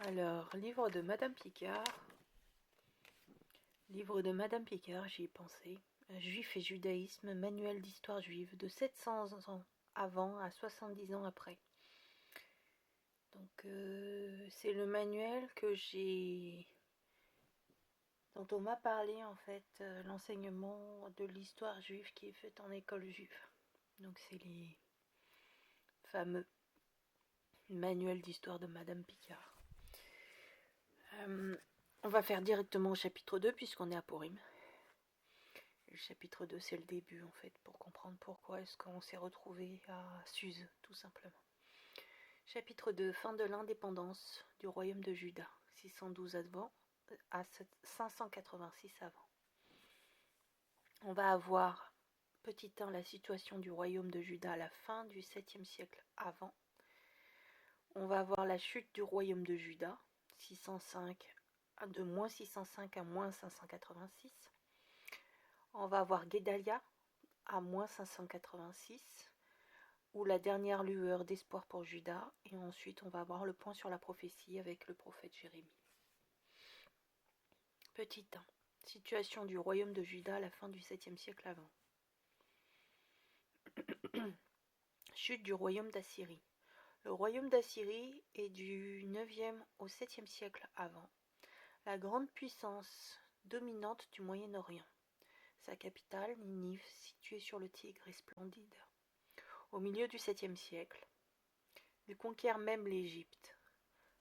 Alors, livre de Madame Picard. Livre de Madame Picard, j'y ai pensé. Juif et judaïsme, manuel d'histoire juive, de 700 ans avant à 70 ans après. Donc, c'est le manuel dont on m'a parlé en fait, l'enseignement de l'histoire juive qui est fait en école juive. Donc, c'est les fameux manuels d'histoire de Madame Picard. On va faire directement au chapitre 2 puisqu'on est à Purim. Le chapitre 2, c'est le début en fait, pour comprendre pourquoi est-ce qu'on s'est retrouvé à Suse, tout simplement. Chapitre 2, fin de l'indépendance du royaume de Juda, 612 avant à 586 avant. On va avoir, petit 1, la situation du royaume de Juda à la fin du 7e siècle avant. On va avoir la chute du royaume de Juda, de moins 605 à moins 586. On va avoir Guédalia à moins 586, ou la dernière lueur d'espoir pour Juda, et ensuite on va avoir le point sur la prophétie avec le prophète Jérémie. Petit 1. Situation du royaume de Juda à la fin du 7e siècle avant. Chute du royaume d'Assyrie. Le royaume d'Assyrie est du 9e au 7e siècle avant, la grande puissance dominante du Moyen-Orient. Sa capitale, Ninive, située sur le Tigre, est splendide. Au milieu du 7e siècle, il conquiert même l'Égypte.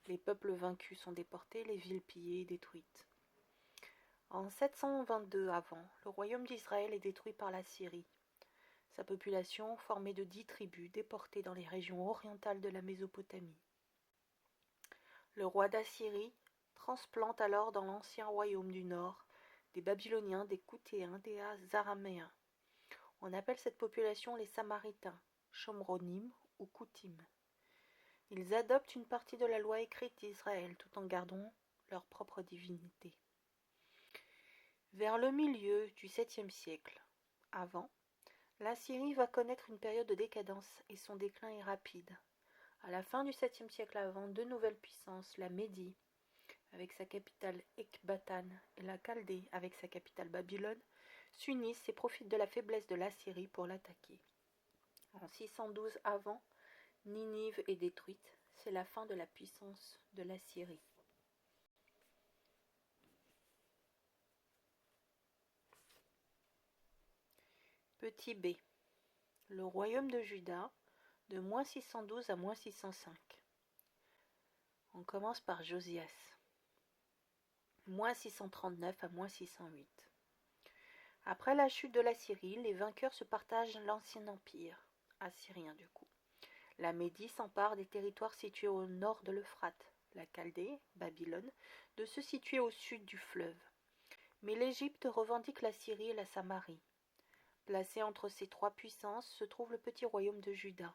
Les peuples vaincus sont déportés, les villes pillées et détruites. En 722 avant, le royaume d'Israël est détruit par la Syrie. Sa population, formée de 10 tribus, déportées dans les régions orientales de la Mésopotamie. Le roi d'Assyrie transplante alors dans l'ancien royaume du Nord des Babyloniens, des Coutéens, des Araméens. On appelle cette population les Samaritains, Shomronim ou Koutim. Ils adoptent une partie de la loi écrite d'Israël tout en gardant leur propre divinité. Vers le milieu du 7e siècle avant, la Syrie va connaître une période de décadence et son déclin est rapide. À la fin du 7e siècle avant, deux nouvelles puissances, la Médie avec sa capitale Ecbatane et la Chaldée avec sa capitale Babylone, s'unissent et profitent de la faiblesse de la Syrie pour l'attaquer. En 612 avant, Ninive est détruite, c'est la fin de la puissance de la Syrie. Petit b. Le royaume de Juda, de moins 612 à moins 605. On commence par Josias, moins 639 à moins 608. Après la chute de la Syrie, les vainqueurs se partagent l'ancien empire, assyrien du coup. La Médie s'empare des territoires situés au nord de l'Euphrate, la Chaldée, Babylone, de ceux situés au sud du fleuve. Mais l'Égypte revendique la Syrie et la Samarie. Placé entre ces trois puissances se trouve le petit royaume de Juda.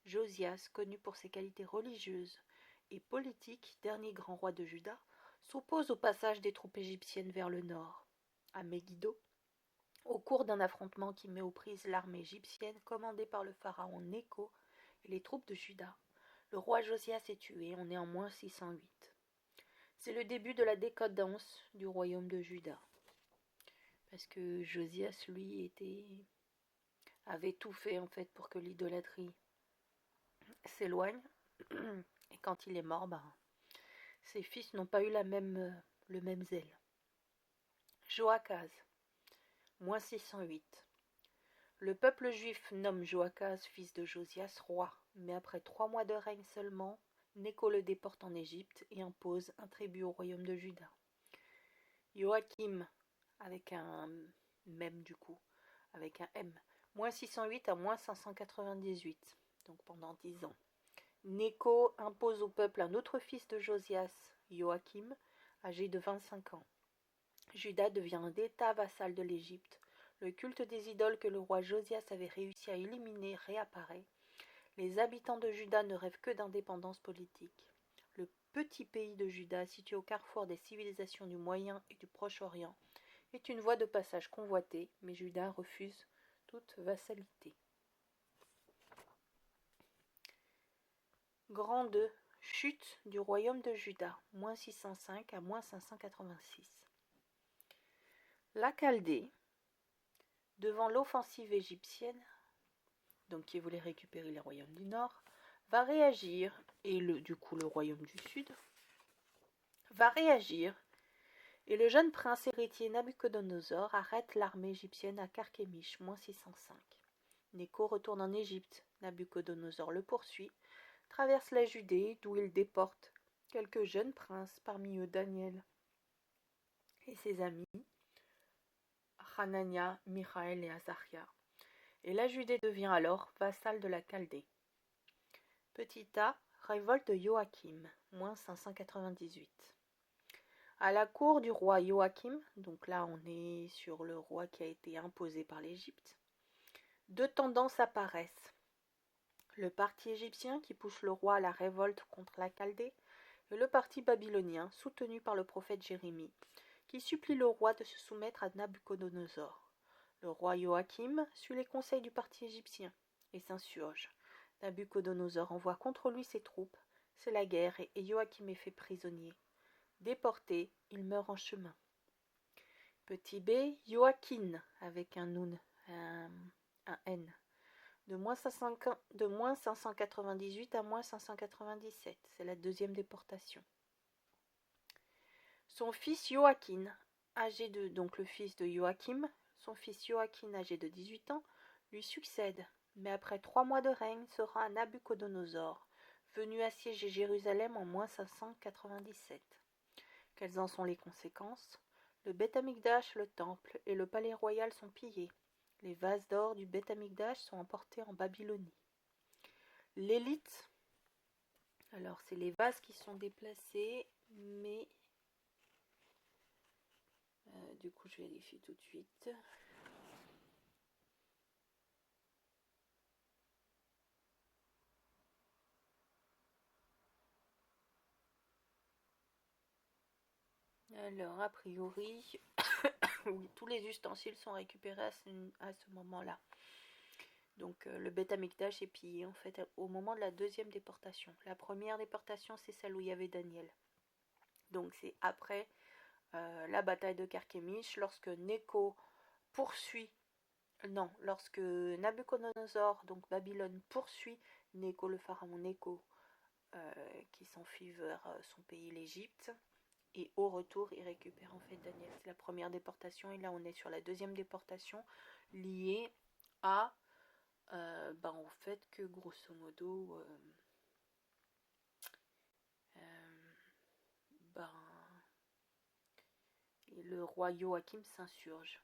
Josias, connu pour ses qualités religieuses et politiques, dernier grand roi de Juda, s'oppose au passage des troupes égyptiennes vers le nord. À Megiddo, au cours d'un affrontement qui met aux prises l'armée égyptienne commandée par le pharaon Nécho et les troupes de Juda, le roi Josias est tué, on est en moins 608. C'est le début de la décadence du royaume de Juda. Parce que Josias, lui, avait tout fait en fait pour que l'idolâtrie s'éloigne. Et quand il est mort, ses fils n'ont pas eu le même zèle. Joachaz, moins 608. Le peuple juif nomme Joachaz, fils de Josias, roi, mais après 3 mois de règne seulement, Nécho le déporte en Égypte et impose un tribut au royaume de Juda. Joachim, avec un même du coup, avec un M, moins 608 à moins 598, donc pendant 10 ans. Nécho impose au peuple un autre fils de Josias, Joachim, âgé de 25 ans. Juda devient un État vassal de l'Égypte. Le culte des idoles que le roi Josias avait réussi à éliminer réapparaît. Les habitants de Juda ne rêvent que d'indépendance politique. Le petit pays de Juda, situé au carrefour des civilisations du Moyen et du Proche-Orient, est une voie de passage convoitée, mais Juda refuse toute vassalité. Grand 2, Chute du royaume de Juda, moins 605 à moins 586. La Chaldée, devant l'offensive égyptienne, donc qui voulait récupérer les royaumes du nord, va réagir, et du coup le royaume du sud, va réagir, et le jeune prince héritier Nabuchodonosor arrête l'armée égyptienne à Carchemish, moins 605. Nécho retourne en Égypte, Nabuchodonosor le poursuit, traverse la Judée, d'où il déporte quelques jeunes princes, parmi eux Daniel et ses amis, Hanania, Michaël et Azaria. Et la Judée devient alors vassale de la Chaldée. Petit a, révolte de Joachim, moins 598. À la cour du roi Joachim, donc là on est sur le roi qui a été imposé par l'Égypte, deux tendances apparaissent. Le parti égyptien qui pousse le roi à la révolte contre la Chaldée et le parti babylonien soutenu par le prophète Jérémie qui supplie le roi de se soumettre à Nabuchodonosor. Le roi Joachim suit les conseils du parti égyptien et s'insurge. Nabuchodonosor envoie contre lui ses troupes, c'est la guerre et Joachim est fait prisonnier. Déporté, il meurt en chemin. Petit b, Joachim avec un nun, un N. De moins 598 à moins 597, c'est la deuxième déportation. Son fils Joachim, donc le fils de Joachim, son fils Joachim âgé de 18 ans, lui succède, mais après 3 mois de règne sera Nabuchodonosor, venu assiéger Jérusalem en moins 597. Quelles en sont les conséquences? Le Beth Amikdash, le temple et le palais royal sont pillés. Les vases d'or du Beth Amikdash sont emportés en Babylonie. L'élite, alors c'est les vases qui sont déplacés, mais du coup je vérifie tout de suite. Alors a priori, oui, tous les ustensiles sont récupérés à ce moment-là. Donc le Beth Amikdash est pillé en fait au moment de la deuxième déportation. La première déportation c'est celle où il y avait Daniel. Donc c'est après la bataille de Carchemish, lorsque lorsque Nabuchodonosor, donc Babylone, poursuit Nécho, le pharaon Nécho, qui s'enfuit vers son pays, l'Égypte, et au retour, il récupère en fait Daniel. C'est la première déportation, et là on est sur la deuxième déportation, liée à au fait que grosso modo, le roi Joachim s'insurge.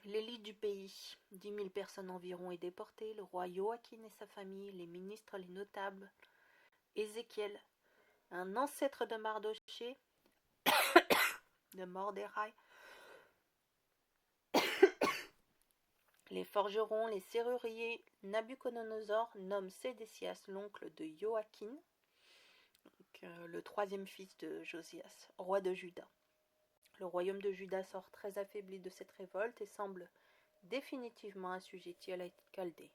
L'élite du pays, 10 000 personnes environ, est déportée. Le roi Joachim et sa famille, les ministres, les notables, Ézéchiel, un ancêtre de Mardoché, de Mordéraï, les forgerons, les serruriers. Nabuchodonosor nomme Sédécias, l'oncle de Joachim, le troisième fils de Josias, roi de Juda. Le royaume de Juda sort très affaibli de cette révolte et semble définitivement assujetti à la Chaldée.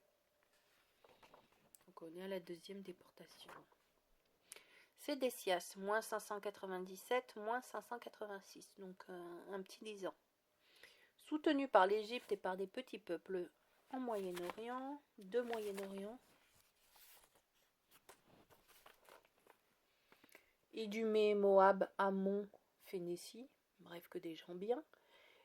Donc on est à la deuxième déportation. Sédécias, moins 597, moins 586, donc un petit 10 ans. Soutenu par l'Égypte et par des petits peuples en Moyen-Orient, de Moyen-Orient, Idumée, Moab, Ammon, Phénicie, bref que des gens bien,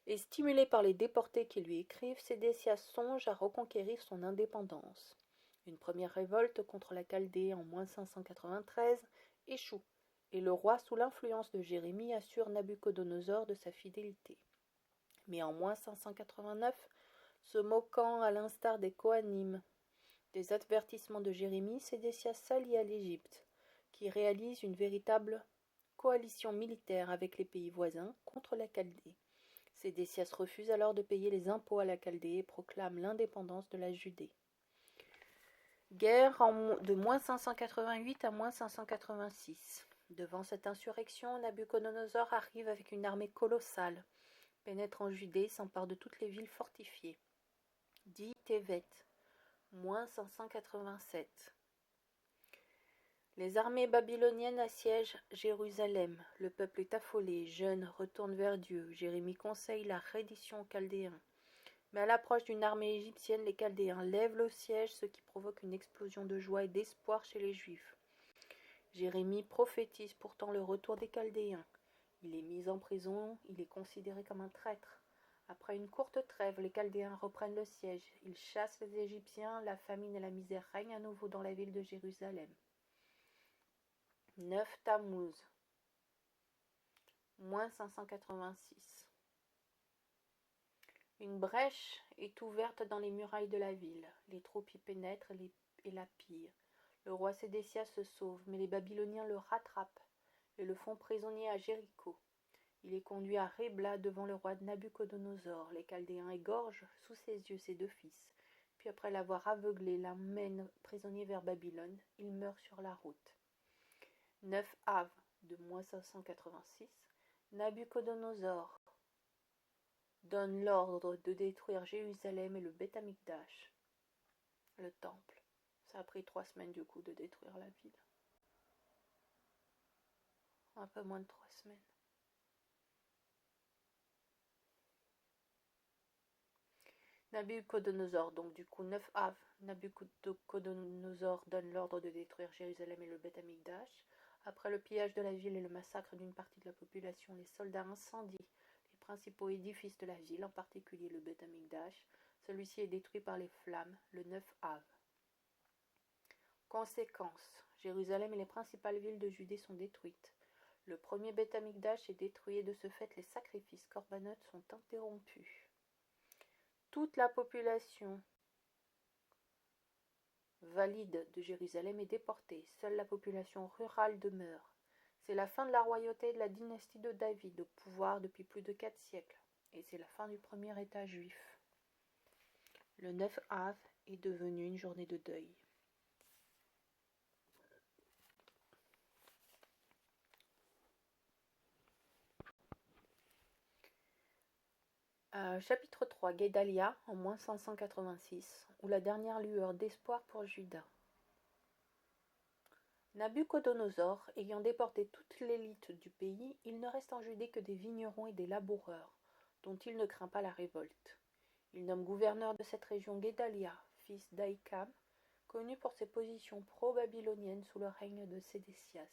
et stimulé par les déportés qui lui écrivent, Sédécias songe à reconquérir son indépendance. Une première révolte contre la Chaldée en moins 593 échoue, et le roi, sous l'influence de Jérémie, assure Nabuchodonosor de sa fidélité. Mais en moins 589, se moquant à l'instar des Kohanim, des avertissements de Jérémie, Sédécias s'allie à l'Égypte, qui réalise une véritable coalition militaire avec les pays voisins contre la Chaldée. Sédécias refuse alors de payer les impôts à la Chaldée et proclame l'indépendance de la Judée. Guerre de moins 588 à moins 586. Devant cette insurrection, Nabuchodonosor arrive avec une armée colossale, pénètre en Judée, s'empare de toutes les villes fortifiées. dit Tevet, moins 587. Les armées babyloniennes assiègent Jérusalem. Le peuple est affolé, jeûne, retourne vers Dieu. Jérémie conseille la reddition aux Chaldéens. Mais à l'approche d'une armée égyptienne, les Chaldéens lèvent le siège, ce qui provoque une explosion de joie et d'espoir chez les Juifs. Jérémie prophétise pourtant le retour des Chaldéens. Il est mis en prison, il est considéré comme un traître. Après une courte trêve, les Chaldéens reprennent le siège. Ils chassent les Égyptiens, la famine et la misère règnent à nouveau dans la ville de Jérusalem. 9 Tammuz, moins 586. Une brèche est ouverte dans les murailles de la ville. Les troupes y pénètrent et la pillent. Le roi Sédécias se sauve, mais les Babyloniens le rattrapent et le font prisonnier à Jéricho. Il est conduit à Ribla devant le roi Nabuchodonosor. Les Chaldéens égorgent sous ses yeux ses 2 fils. Puis après l'avoir aveuglé, l'emmènent prisonnier vers Babylone. Il meurt sur la route. 9 Av de moins 586. Nabuchodonosor donne l'ordre de détruire Jérusalem et le Beth Amikdash, le temple. Ça a pris 3 semaines du coup de détruire la ville. Un peu moins de 3 semaines. Nabuchodonosor, donc du coup 9 Av, Nabuchodonosor donne l'ordre de détruire Jérusalem et le Beth Amikdash. Après le pillage de la ville et le massacre d'une partie de la population, les soldats incendient les principaux édifices de la ville, en particulier le Beth Amikdash. Celui-ci est détruit par les flammes le 9 Av. Conséquence, Jérusalem et les principales villes de Judée sont détruites. Le premier Beth Amikdash est détruit et de ce fait les sacrifices corbanotes sont interrompus. Toute la population valide de Jérusalem est déportée. Seule la population rurale demeure. C'est la fin de la royauté de la dynastie de David, au pouvoir depuis plus de 4 siècles. Et c'est la fin du premier État juif. Le 9 Av est devenu une journée de deuil. Chapitre 3, Guédalia, en moins 586, ou la dernière lueur d'espoir pour Juda. Nabuchodonosor, ayant déporté toute l'élite du pays, il ne reste en Judée que des vignerons et des laboureurs, dont il ne craint pas la révolte. Il nomme gouverneur de cette région Guédalia, fils d'Aïkam, connu pour ses positions pro-babyloniennes sous le règne de Sédécias.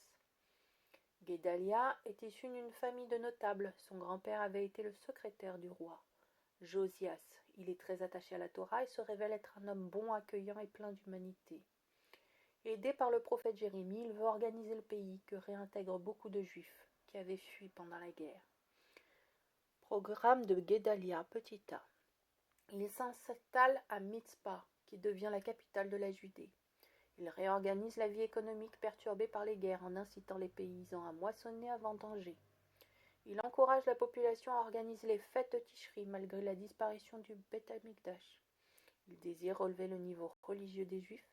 Guédalia est issu d'une famille de notables. Son grand-père avait été le secrétaire du roi, Josias. Il est très attaché à la Torah et se révèle être un homme bon, accueillant et plein d'humanité. Aidé par le prophète Jérémie, il veut organiser le pays que réintègrent beaucoup de Juifs qui avaient fui pendant la guerre. Programme de Guédalia, petit a. Il s'installe à Mitzpah, qui devient la capitale de la Judée. Il réorganise la vie économique perturbée par les guerres en incitant les paysans à moissonner à vendanger. Il encourage la population à organiser les fêtes de Tishri malgré la disparition du Beth Amikdash. Il désire relever le niveau religieux des Juifs.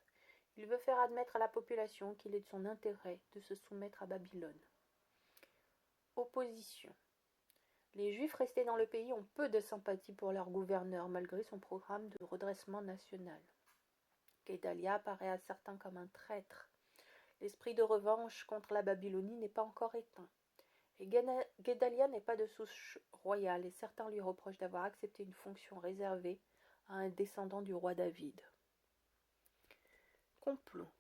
Il veut faire admettre à la population qu'il est de son intérêt de se soumettre à Babylone. Opposition. Les Juifs restés dans le pays ont peu de sympathie pour leur gouverneur malgré son programme de redressement national. Guédalia apparaît à certains comme un traître. L'esprit de revanche contre la Babylonie n'est pas encore éteint. Et Guédalia n'est pas de souche royale et certains lui reprochent d'avoir accepté une fonction réservée à un descendant du roi David. Complot.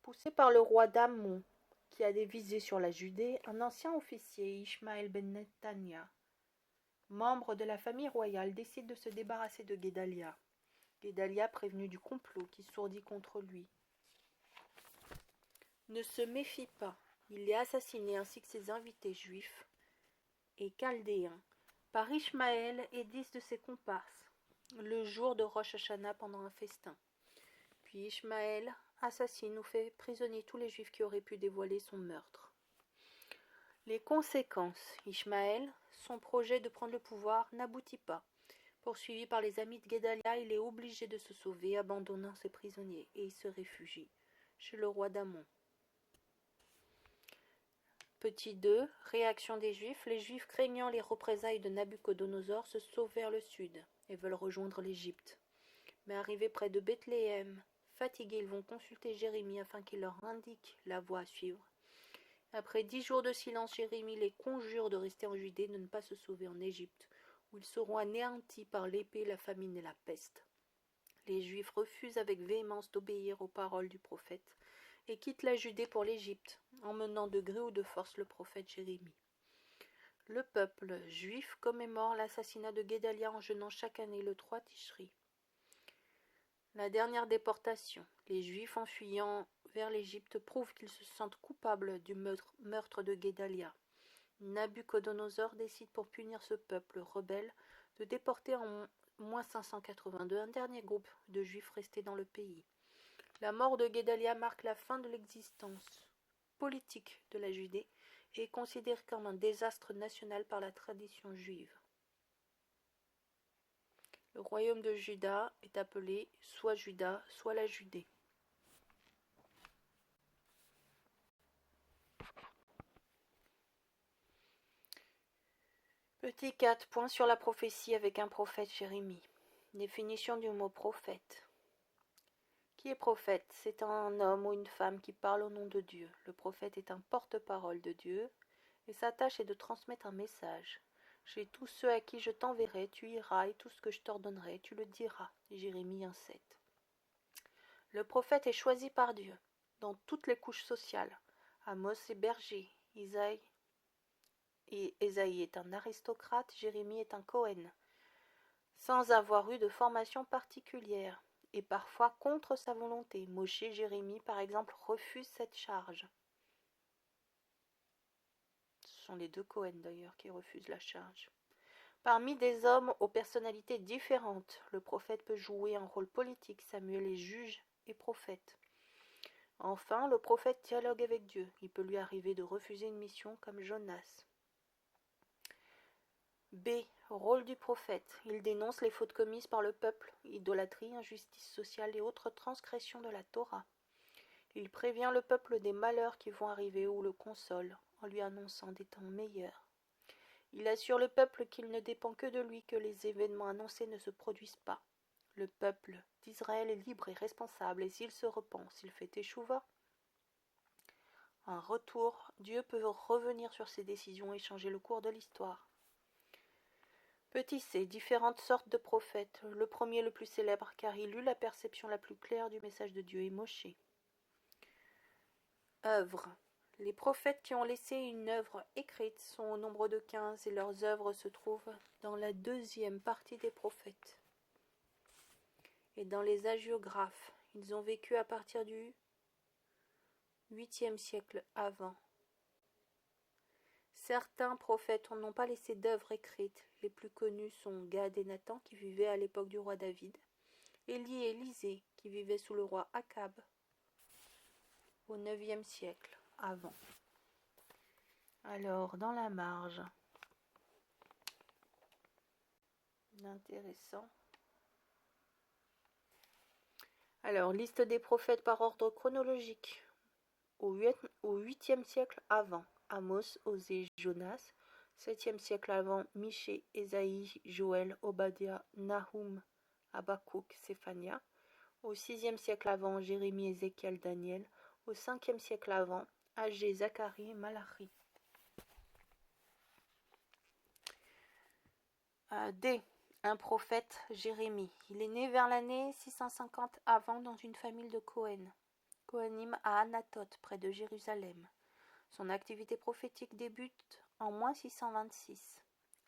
Poussé par le roi d'Ammon, qui a des visées sur la Judée, un ancien officier, Ishmaël ben Netania, membre de la famille royale, décide de se débarrasser de Guédalia. Guédalia, prévenu du complot qui s'ourdit contre lui, ne se méfie pas. Il est assassiné ainsi que ses invités juifs et chaldéens par Ishmaël et 10 de ses comparses, le jour de Rosh Hashanah pendant un festin. Puis Ishmaël assassine ou fait prisonnier tous les juifs qui auraient pu dévoiler son meurtre. Les conséquences. Ishmaël, son projet de prendre le pouvoir n'aboutit pas. Poursuivi par les amis de Guédalia, il est obligé de se sauver, abandonnant ses prisonniers, et il se réfugie chez le roi d'Ammon. Petit 2. Réaction des Juifs. Les Juifs, craignant les représailles de Nabuchodonosor, se sauvent vers le sud et veulent rejoindre l'Égypte. Mais arrivés près de Bethléem, fatigués, ils vont consulter Jérémie afin qu'il leur indique la voie à suivre. Après 10 jours de silence, Jérémie les conjure de rester en Judée, de ne pas se sauver en Égypte, où ils seront anéantis par l'épée, la famine et la peste. Les Juifs refusent avec véhémence d'obéir aux paroles du prophète et quittent la Judée pour l'Égypte, emmenant de gré ou de force le prophète Jérémie. Le peuple juif commémore l'assassinat de Guédalia en jeûnant chaque année le 3 Tishri. La dernière déportation. Les Juifs en fuyant vers l'Égypte prouvent qu'ils se sentent coupables du meurtre de Guédalia. Nabuchodonosor décide pour punir ce peuple rebelle de déporter en moins 582 un dernier groupe de Juifs restés dans le pays. La mort de Guédalia marque la fin de l'existence politique de la Judée et est considérée comme un désastre national par la tradition juive. Le royaume de Juda est appelé soit Juda, soit la Judée. Petit 4, point sur la prophétie avec un prophète Jérémie. Définition du mot prophète. Qui est prophète? C'est un homme ou une femme qui parle au nom de Dieu. Le prophète est un porte-parole de Dieu et sa tâche est de transmettre un message. Chez tous ceux à qui je t'enverrai, tu iras, et tout ce que je t'ordonnerai, tu le diras. Jérémie 1,7. Le prophète est choisi par Dieu, dans toutes les couches sociales. Amos est berger, Isaïe est un aristocrate, Jérémie est un Cohen, sans avoir eu de formation particulière, et parfois contre sa volonté. Moshe et Jérémie, par exemple, refusent cette charge. Ce sont les deux Cohen d'ailleurs qui refusent la charge. Parmi des hommes aux personnalités différentes, le prophète peut jouer un rôle politique. Samuel est juge et prophète. Enfin, le prophète dialogue avec Dieu. Il peut lui arriver de refuser une mission comme Jonas. B. Rôle du prophète. Il dénonce les fautes commises par le peuple, idolâtrie, injustice sociale et autres transgressions de la Torah. Il prévient le peuple des malheurs qui vont arriver ou le console en lui annonçant des temps meilleurs. Il assure le peuple qu'il ne dépend que de lui, que les événements annoncés ne se produisent pas. Le peuple d'Israël est libre et responsable, et s'il se repent, s'il fait échouva, un retour, Dieu peut revenir sur ses décisions et changer le cours de l'histoire. Petit c, différentes sortes de prophètes. Le premier, le plus célèbre, car il eut la perception la plus claire du message de Dieu, est Moshe. Œuvres. Les prophètes qui ont laissé une œuvre écrite sont au nombre de 15 et leurs œuvres se trouvent dans la deuxième partie des prophètes. Et dans les hagiographes, ils ont vécu à partir du 8e siècle avant. Certains prophètes n'ont pas laissé d'œuvres écrites. Les plus connus sont Gad et Nathan qui vivaient à l'époque du roi David, Élie et Élisée qui vivaient sous le roi Akab au 9e siècle avant. Alors, dans la marge, intéressant. Alors, liste des prophètes par ordre chronologique. Au 8e siècle avant, Amos, Osée, Jonas. 7e siècle avant, Michée, Ésaïe, Joël, Obadiah, Nahum, Habakkuk, Séphania. Au 6e siècle avant, Jérémie, Ézéchiel, Daniel. Au 5e siècle avant, Agé, Zacharie, Malachi. D. Un prophète, Jérémie. Il est né vers l'année 650 avant dans une famille de Cohen. Cohanim à Anathoth, près de Jérusalem. Son activité prophétique débute en moins 626.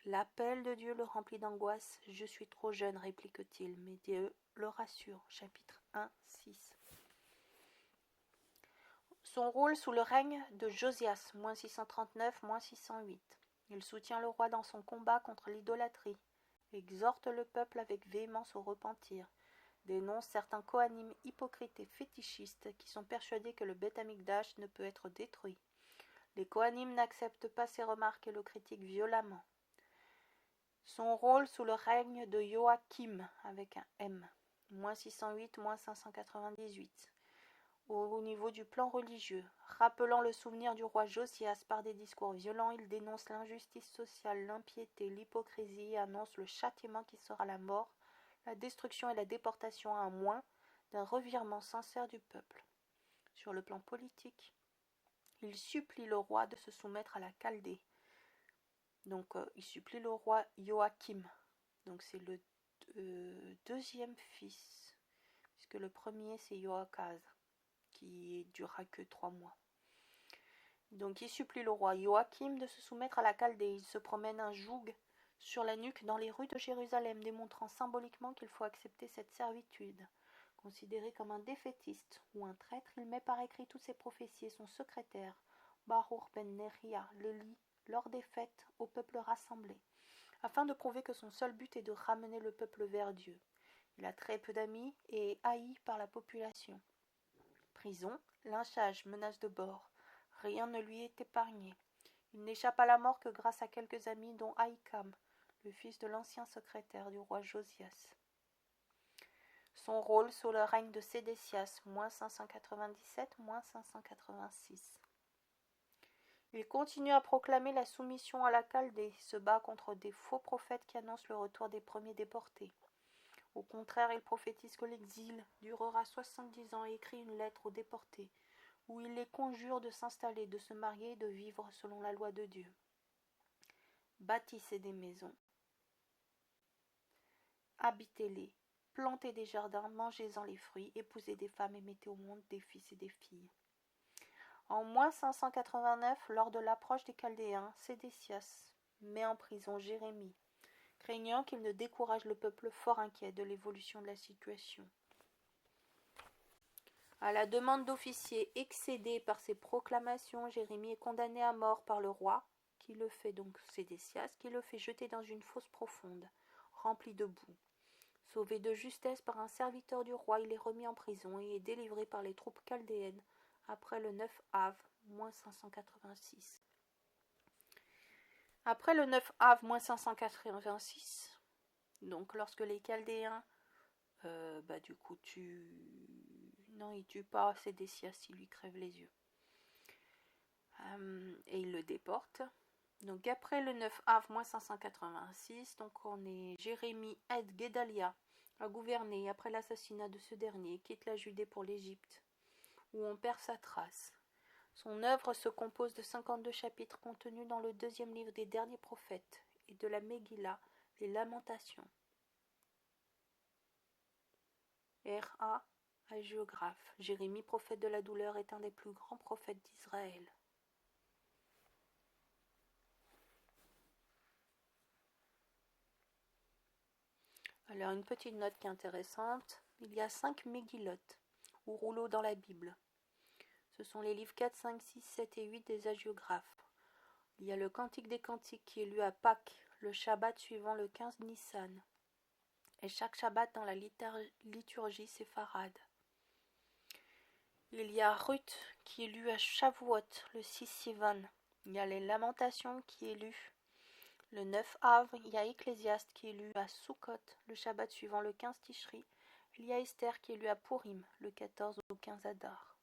L'appel de Dieu le remplit d'angoisse. « Je suis trop jeune », réplique-t-il, mais Dieu le rassure. Chapitre 1, 6. Son rôle sous le règne de Josias, moins 639, moins 608. Il soutient le roi dans son combat contre l'idolâtrie, exhorte le peuple avec véhémence au repentir, dénonce certains Kohanim hypocrites et fétichistes qui sont persuadés que le Beth Amikdash ne peut être détruit. Les Kohanim n'acceptent pas ces remarques et le critiquent violemment. Son rôle sous le règne de Joachim, avec un M, moins 608, moins 598. Au niveau du plan religieux, rappelant le souvenir du roi Josias par des discours violents, il dénonce l'injustice sociale, l'impiété, l'hypocrisie et annonce le châtiment qui sera la mort la destruction et la déportation à moins d'un revirement sincère du peuple. Sur le plan politique, il supplie le roi de se soumettre à la Chaldée. Donc il supplie le roi Joachim. Donc c'est le deuxième fils, puisque le premier c'est Joachaz, qui durera que 3 mois. Donc il supplie le roi Joachim de se soumettre à la Chaldée. Il se promène un joug sur la nuque dans les rues de Jérusalem, démontrant symboliquement qu'il faut accepter cette servitude. Considéré comme un défaitiste ou un traître, il met par écrit toutes ses prophéties et son secrétaire, Baruch ben Neria, le lit lors des fêtes au peuple rassemblé, afin de prouver que son seul but est de ramener le peuple vers Dieu. Il a très peu d'amis et est haï par la population. Prison, lynchage, menaces de mort, rien ne lui est épargné. Il n'échappe à la mort que grâce à quelques amis dont Ahikam, le fils de l'ancien secrétaire du roi Josias. Son rôle sous le règne de Sédécias, moins 597, moins 586. Il continue à proclamer la soumission à la Chaldée, se bat contre des faux prophètes qui annoncent le retour des premiers déportés. Au contraire, il prophétise que l'exil durera 70 ans et écrit une lettre aux déportés, où il les conjure de s'installer, de se marier et de vivre selon la loi de Dieu. Bâtissez des maisons, habitez-les, plantez des jardins, mangez-en les fruits, épousez des femmes et mettez au monde des fils et des filles. En moins 589, lors de l'approche des Chaldéens, Sédécias met en prison Jérémie, craignant qu'il ne décourage le peuple fort inquiet de l'évolution de la situation. À la demande d'officiers excédés par ses proclamations, Jérémie est condamné à mort par le roi, qui le fait donc Sédécias, qui le fait jeter dans une fosse profonde, remplie de boue. Sauvé de justesse par un serviteur du roi, il est remis en prison et est délivré par les troupes chaldéennes après le 9 Av, moins 586. Après le 9 Av, moins 586, donc lorsque les Chaldéens, du coup, ils tuent pas Sédécias, ils lui crèvent les yeux. Et ils le déportent. Donc après le 9 Av, moins 586, donc on est Jérémie aide Guédalia à gouverner après l'assassinat de ce dernier, quitte la Judée pour l'Égypte, où on perd sa trace. Son œuvre se compose de 52 chapitres contenus dans le deuxième livre des derniers prophètes et de la Megillah, les Lamentations. R.A. hagiographe. Jérémie, prophète de la douleur, est un des plus grands prophètes d'Israël. Alors une petite note qui est intéressante, il y a 5 Megillotes, ou rouleaux dans la Bible. Ce sont les livres 4, 5, 6, 7 et 8 des hagiographes. Il y a le Cantique des Cantiques qui est lu à Pâques, le Shabbat suivant le 15 Nissan. Et chaque Shabbat dans la liturgie séfarade. Il y a Ruth qui est lu à Shavuot, le 6 Sivan. Il y a les Lamentations qui est lu le 9 Av. Il y a Ecclésiaste qui est lu à Sukkot, le Shabbat suivant le 15 Tishri. Il y a Esther qui est lu à Purim, le 14 au 15 Adar.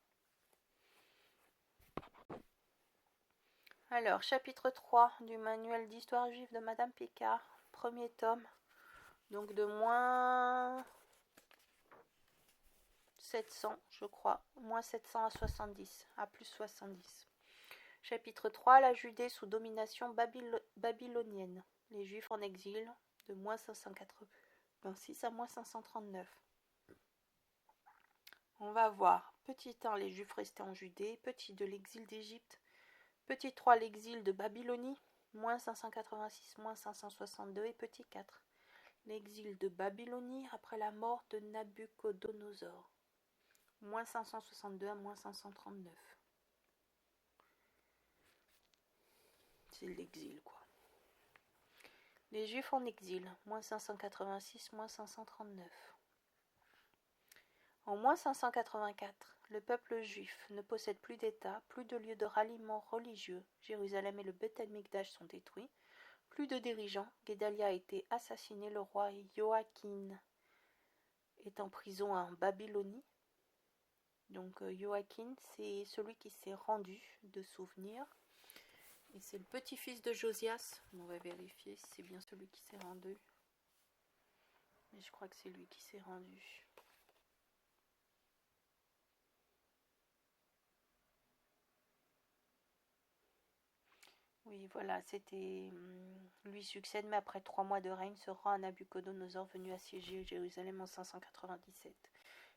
Alors, chapitre 3 du manuel d'histoire juive de Madame Picard, premier tome, donc de moins 700, je crois, moins 700 à 70, à plus 70. Chapitre 3, la Judée sous domination babylonienne, les Juifs en exil, de moins 586 à moins 539. On va voir, petit 1, les Juifs restés en Judée, petit 2, l'exil d'Égypte, petit 3, l'exil de Babylonie, moins 586, moins 562, et petit 4, l'exil de Babylonie après la mort de Nabuchodonosor, moins 562 à moins 539. C'est l'exil, quoi. Les Juifs en exil, moins 586, moins 539. En moins 584, le peuple juif ne possède plus d'État, plus de lieux de ralliement religieux, Jérusalem et le Beth el-Mikdash sont détruits, plus de dirigeants, Guédalia a été assassiné, le roi Joachim est en prison en Babylonie. Donc Joachim, c'est celui qui s'est rendu de souvenir. Et c'est le petit-fils de Josias. On va vérifier si c'est bien celui qui s'est rendu. Mais je crois que c'est lui qui s'est rendu. Oui, voilà, c'était... lui succède, mais après 3 mois de règne, se rend à Nabuchodonosor venu assiéger Jérusalem en 597.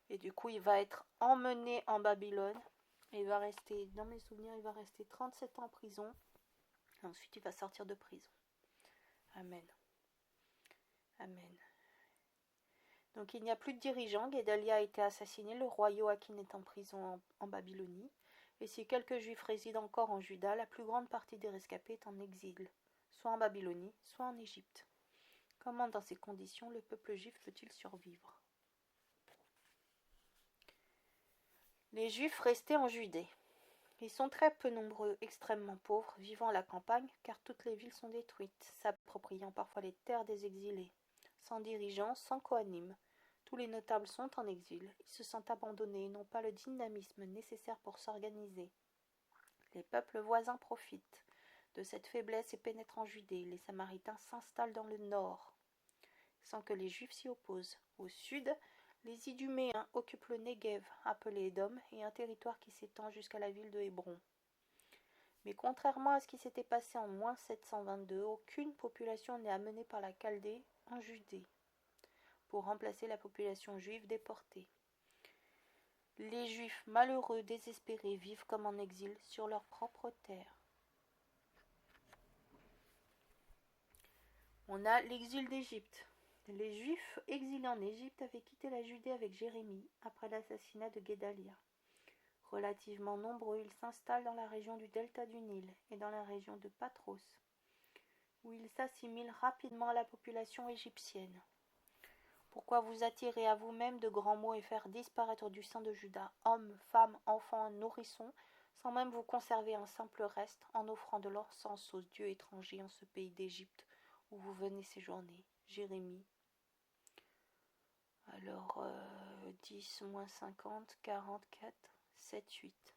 Et du coup, il va être emmené en Babylone. Et il va rester, dans mes souvenirs, il va rester 37 ans en prison. Et ensuite, il va sortir de prison. Amen. Amen. Donc, il n'y a plus de dirigeant. Guédalia a été assassiné. Le roi Joachim est en prison en Babylonie. Et si quelques juifs résident encore en Juda, la plus grande partie des rescapés est en exil, soit en Babylonie, soit en Égypte. Comment, dans ces conditions, le peuple juif peut-il survivre? Les Juifs restés en Judée. Ils sont très peu nombreux, extrêmement pauvres, vivant à la campagne, car toutes les villes sont détruites, s'appropriant parfois les terres des exilés. Sans dirigeants, sans coanimes. Tous les notables sont en exil. Ils se sentent abandonnés et n'ont pas le dynamisme nécessaire pour s'organiser. Les peuples voisins profitent de cette faiblesse et pénètrent en Judée. Les Samaritains s'installent dans le nord, sans que les Juifs s'y opposent. Au sud, les Iduméens occupent le Negev, appelé Édom, et un territoire qui s'étend jusqu'à la ville de Hébron. Mais contrairement à ce qui s'était passé en -722, aucune population n'est amenée par la Chaldée en Judée pour remplacer la population juive déportée. Les Juifs malheureux, désespérés, vivent comme en exil sur leur propre terre. On a l'exil d'Égypte. Les Juifs exilés en Égypte avaient quitté la Judée avec Jérémie après l'assassinat de Guédalia. Relativement nombreux, ils s'installent dans la région du delta du Nil et dans la région de Patros, où ils s'assimilent rapidement à la population égyptienne. Pourquoi vous attirer à vous-même de grands maux et faire disparaître du sein de Juda hommes, femmes, enfants, nourrissons, sans même vous conserver un simple reste en offrant de l'encens aux dieux étrangers en ce pays d'Égypte où vous venez séjourner? Jérémie. Alors, 10 moins 50, 44, 7, 8.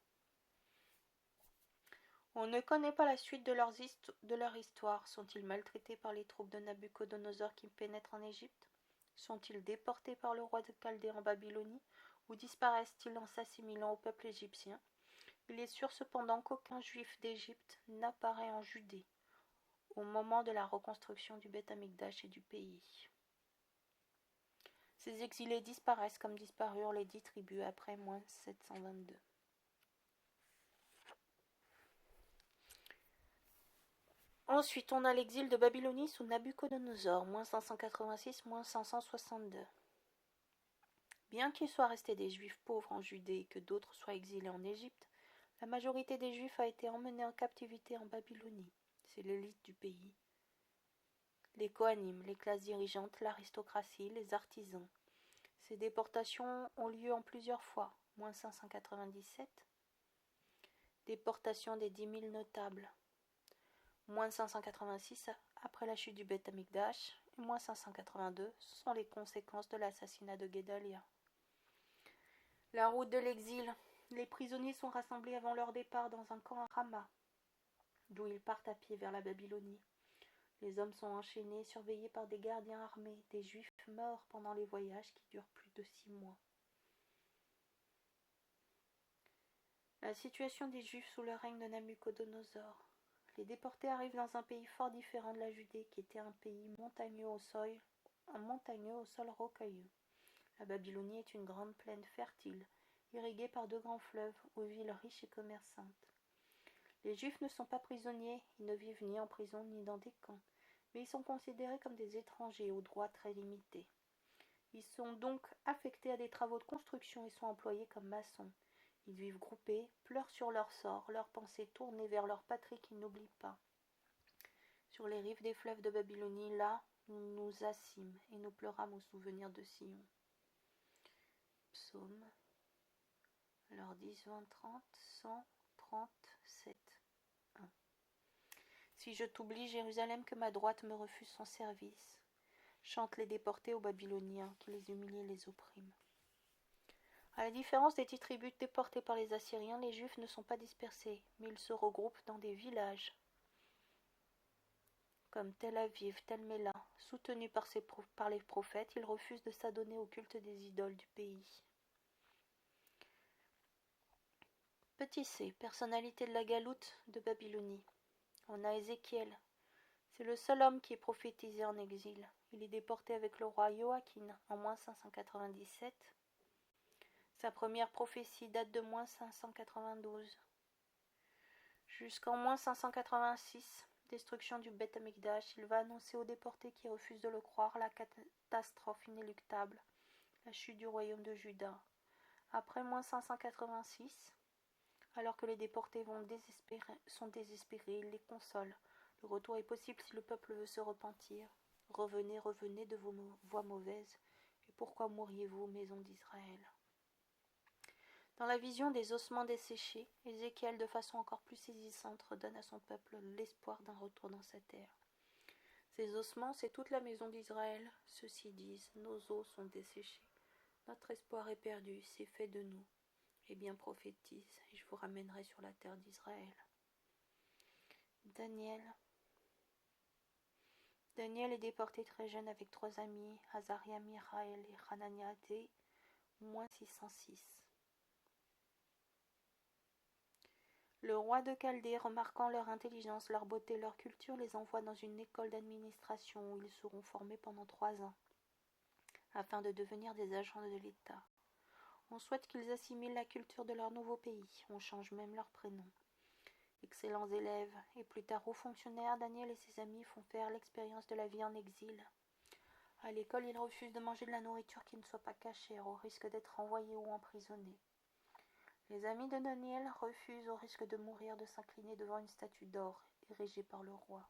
On ne connaît pas la suite de leur histoire. Sont-ils maltraités par les troupes de Nabuchodonosor qui pénètrent en Égypte? Sont-ils déportés par le roi de Chaldée en Babylonie? Ou disparaissent-ils en s'assimilant au peuple égyptien? Il est sûr cependant qu'aucun juif d'Égypte n'apparaît en Judée au moment de la reconstruction du Beth Amikdash et du pays. Ces exilés disparaissent comme disparurent les 10 tribus après -722. Ensuite, on a l'exil de Babylonie sous Nabuchodonosor, -586, -562. Bien qu'il soit resté des Juifs pauvres en Judée et que d'autres soient exilés en Égypte, la majorité des Juifs a été emmenée en captivité en Babylonie. C'est l'élite du pays. Les Kohanim, les classes dirigeantes, l'aristocratie, les artisans. Ces déportations ont lieu en plusieurs fois. -597, déportation des 10 000 notables. -586 après la chute du Beth Amikdash, et -582 sont les conséquences de l'assassinat de Guédalia. La route de l'exil. Les prisonniers sont rassemblés avant leur départ dans un camp à Rama, d'où ils partent à pied vers la Babylonie. Les hommes sont enchaînés, surveillés par des gardiens armés. Des Juifs meurent pendant les voyages qui durent plus de 6 mois. La situation des Juifs sous le règne de Nabuchodonosor. Les déportés arrivent dans un pays fort différent de la Judée, qui était un pays montagneux au sol rocailleux. La Babylonie est une grande plaine fertile, irriguée par 2 grands fleuves, aux villes riches et commerçantes. Les Juifs ne sont pas prisonniers, ils ne vivent ni en prison ni dans des camps, mais ils sont considérés comme des étrangers aux droits très limités. Ils sont donc affectés à des travaux de construction et sont employés comme maçons. Ils vivent groupés, pleurent sur leur sort, leurs pensées tournées vers leur patrie qu'ils n'oublient pas. Sur les rives des fleuves de Babylonie, là, nous nous assîmes et nous pleurâmes au souvenir de Sion. Psaume. Alors 10, 20, 30, 137. 1. Si je t'oublie, Jérusalem, que ma droite me refuse son service. Chantent les déportés aux Babyloniens qui les humilient et les oppriment. À la différence des 10 tribus déportées par les Assyriens, les Juifs ne sont pas dispersés, mais ils se regroupent dans des villages, comme Tel Aviv, Tel Mela, soutenus par les prophètes, ils refusent de s'adonner au culte des idoles du pays. Petit c, personnalité de la galoute de Babylonie. On a Ézéchiel. C'est le seul homme qui est prophétisé en exil. Il est déporté avec le roi Joachim en moins 597. Sa première prophétie date de moins 592. Jusqu'en moins 586, destruction du Beth Amikdash, il va annoncer aux déportés qui refusent de le croire la catastrophe inéluctable, la chute du royaume de Juda. Après moins 586, alors que les déportés sont désespérés, il les console. Le retour est possible si le peuple veut se repentir. Revenez, revenez de vos voies mauvaises. Et pourquoi mourriez-vous, maison d'Israël ? Dans la vision des ossements desséchés, Ézéchiel, de façon encore plus saisissante, redonne à son peuple l'espoir d'un retour dans sa terre. Ces ossements, c'est toute la maison d'Israël. Ceux-ci disent, nos os sont desséchés. Notre espoir est perdu, c'est fait de nous. Eh bien, prophétise, et je vous ramènerai sur la terre d'Israël. Daniel est déporté très jeune avec 3 amis, Azaria, Miraël et Hanania dès moins 606. Le roi de Chaldée, remarquant leur intelligence, leur beauté, leur culture, les envoie dans une école d'administration où ils seront formés pendant 3 ans, afin de devenir des agents de l'État. On souhaite qu'ils assimilent la culture de leur nouveau pays, on change même leur prénom. Excellents élèves et plus tard hauts fonctionnaires, Daniel et ses amis font faire l'expérience de la vie en exil. À l'école, ils refusent de manger de la nourriture qui ne soit pas cachère, au risque d'être envoyés ou emprisonnés. Les amis de Daniel refusent, au risque de mourir, de s'incliner devant une statue d'or érigée par le roi.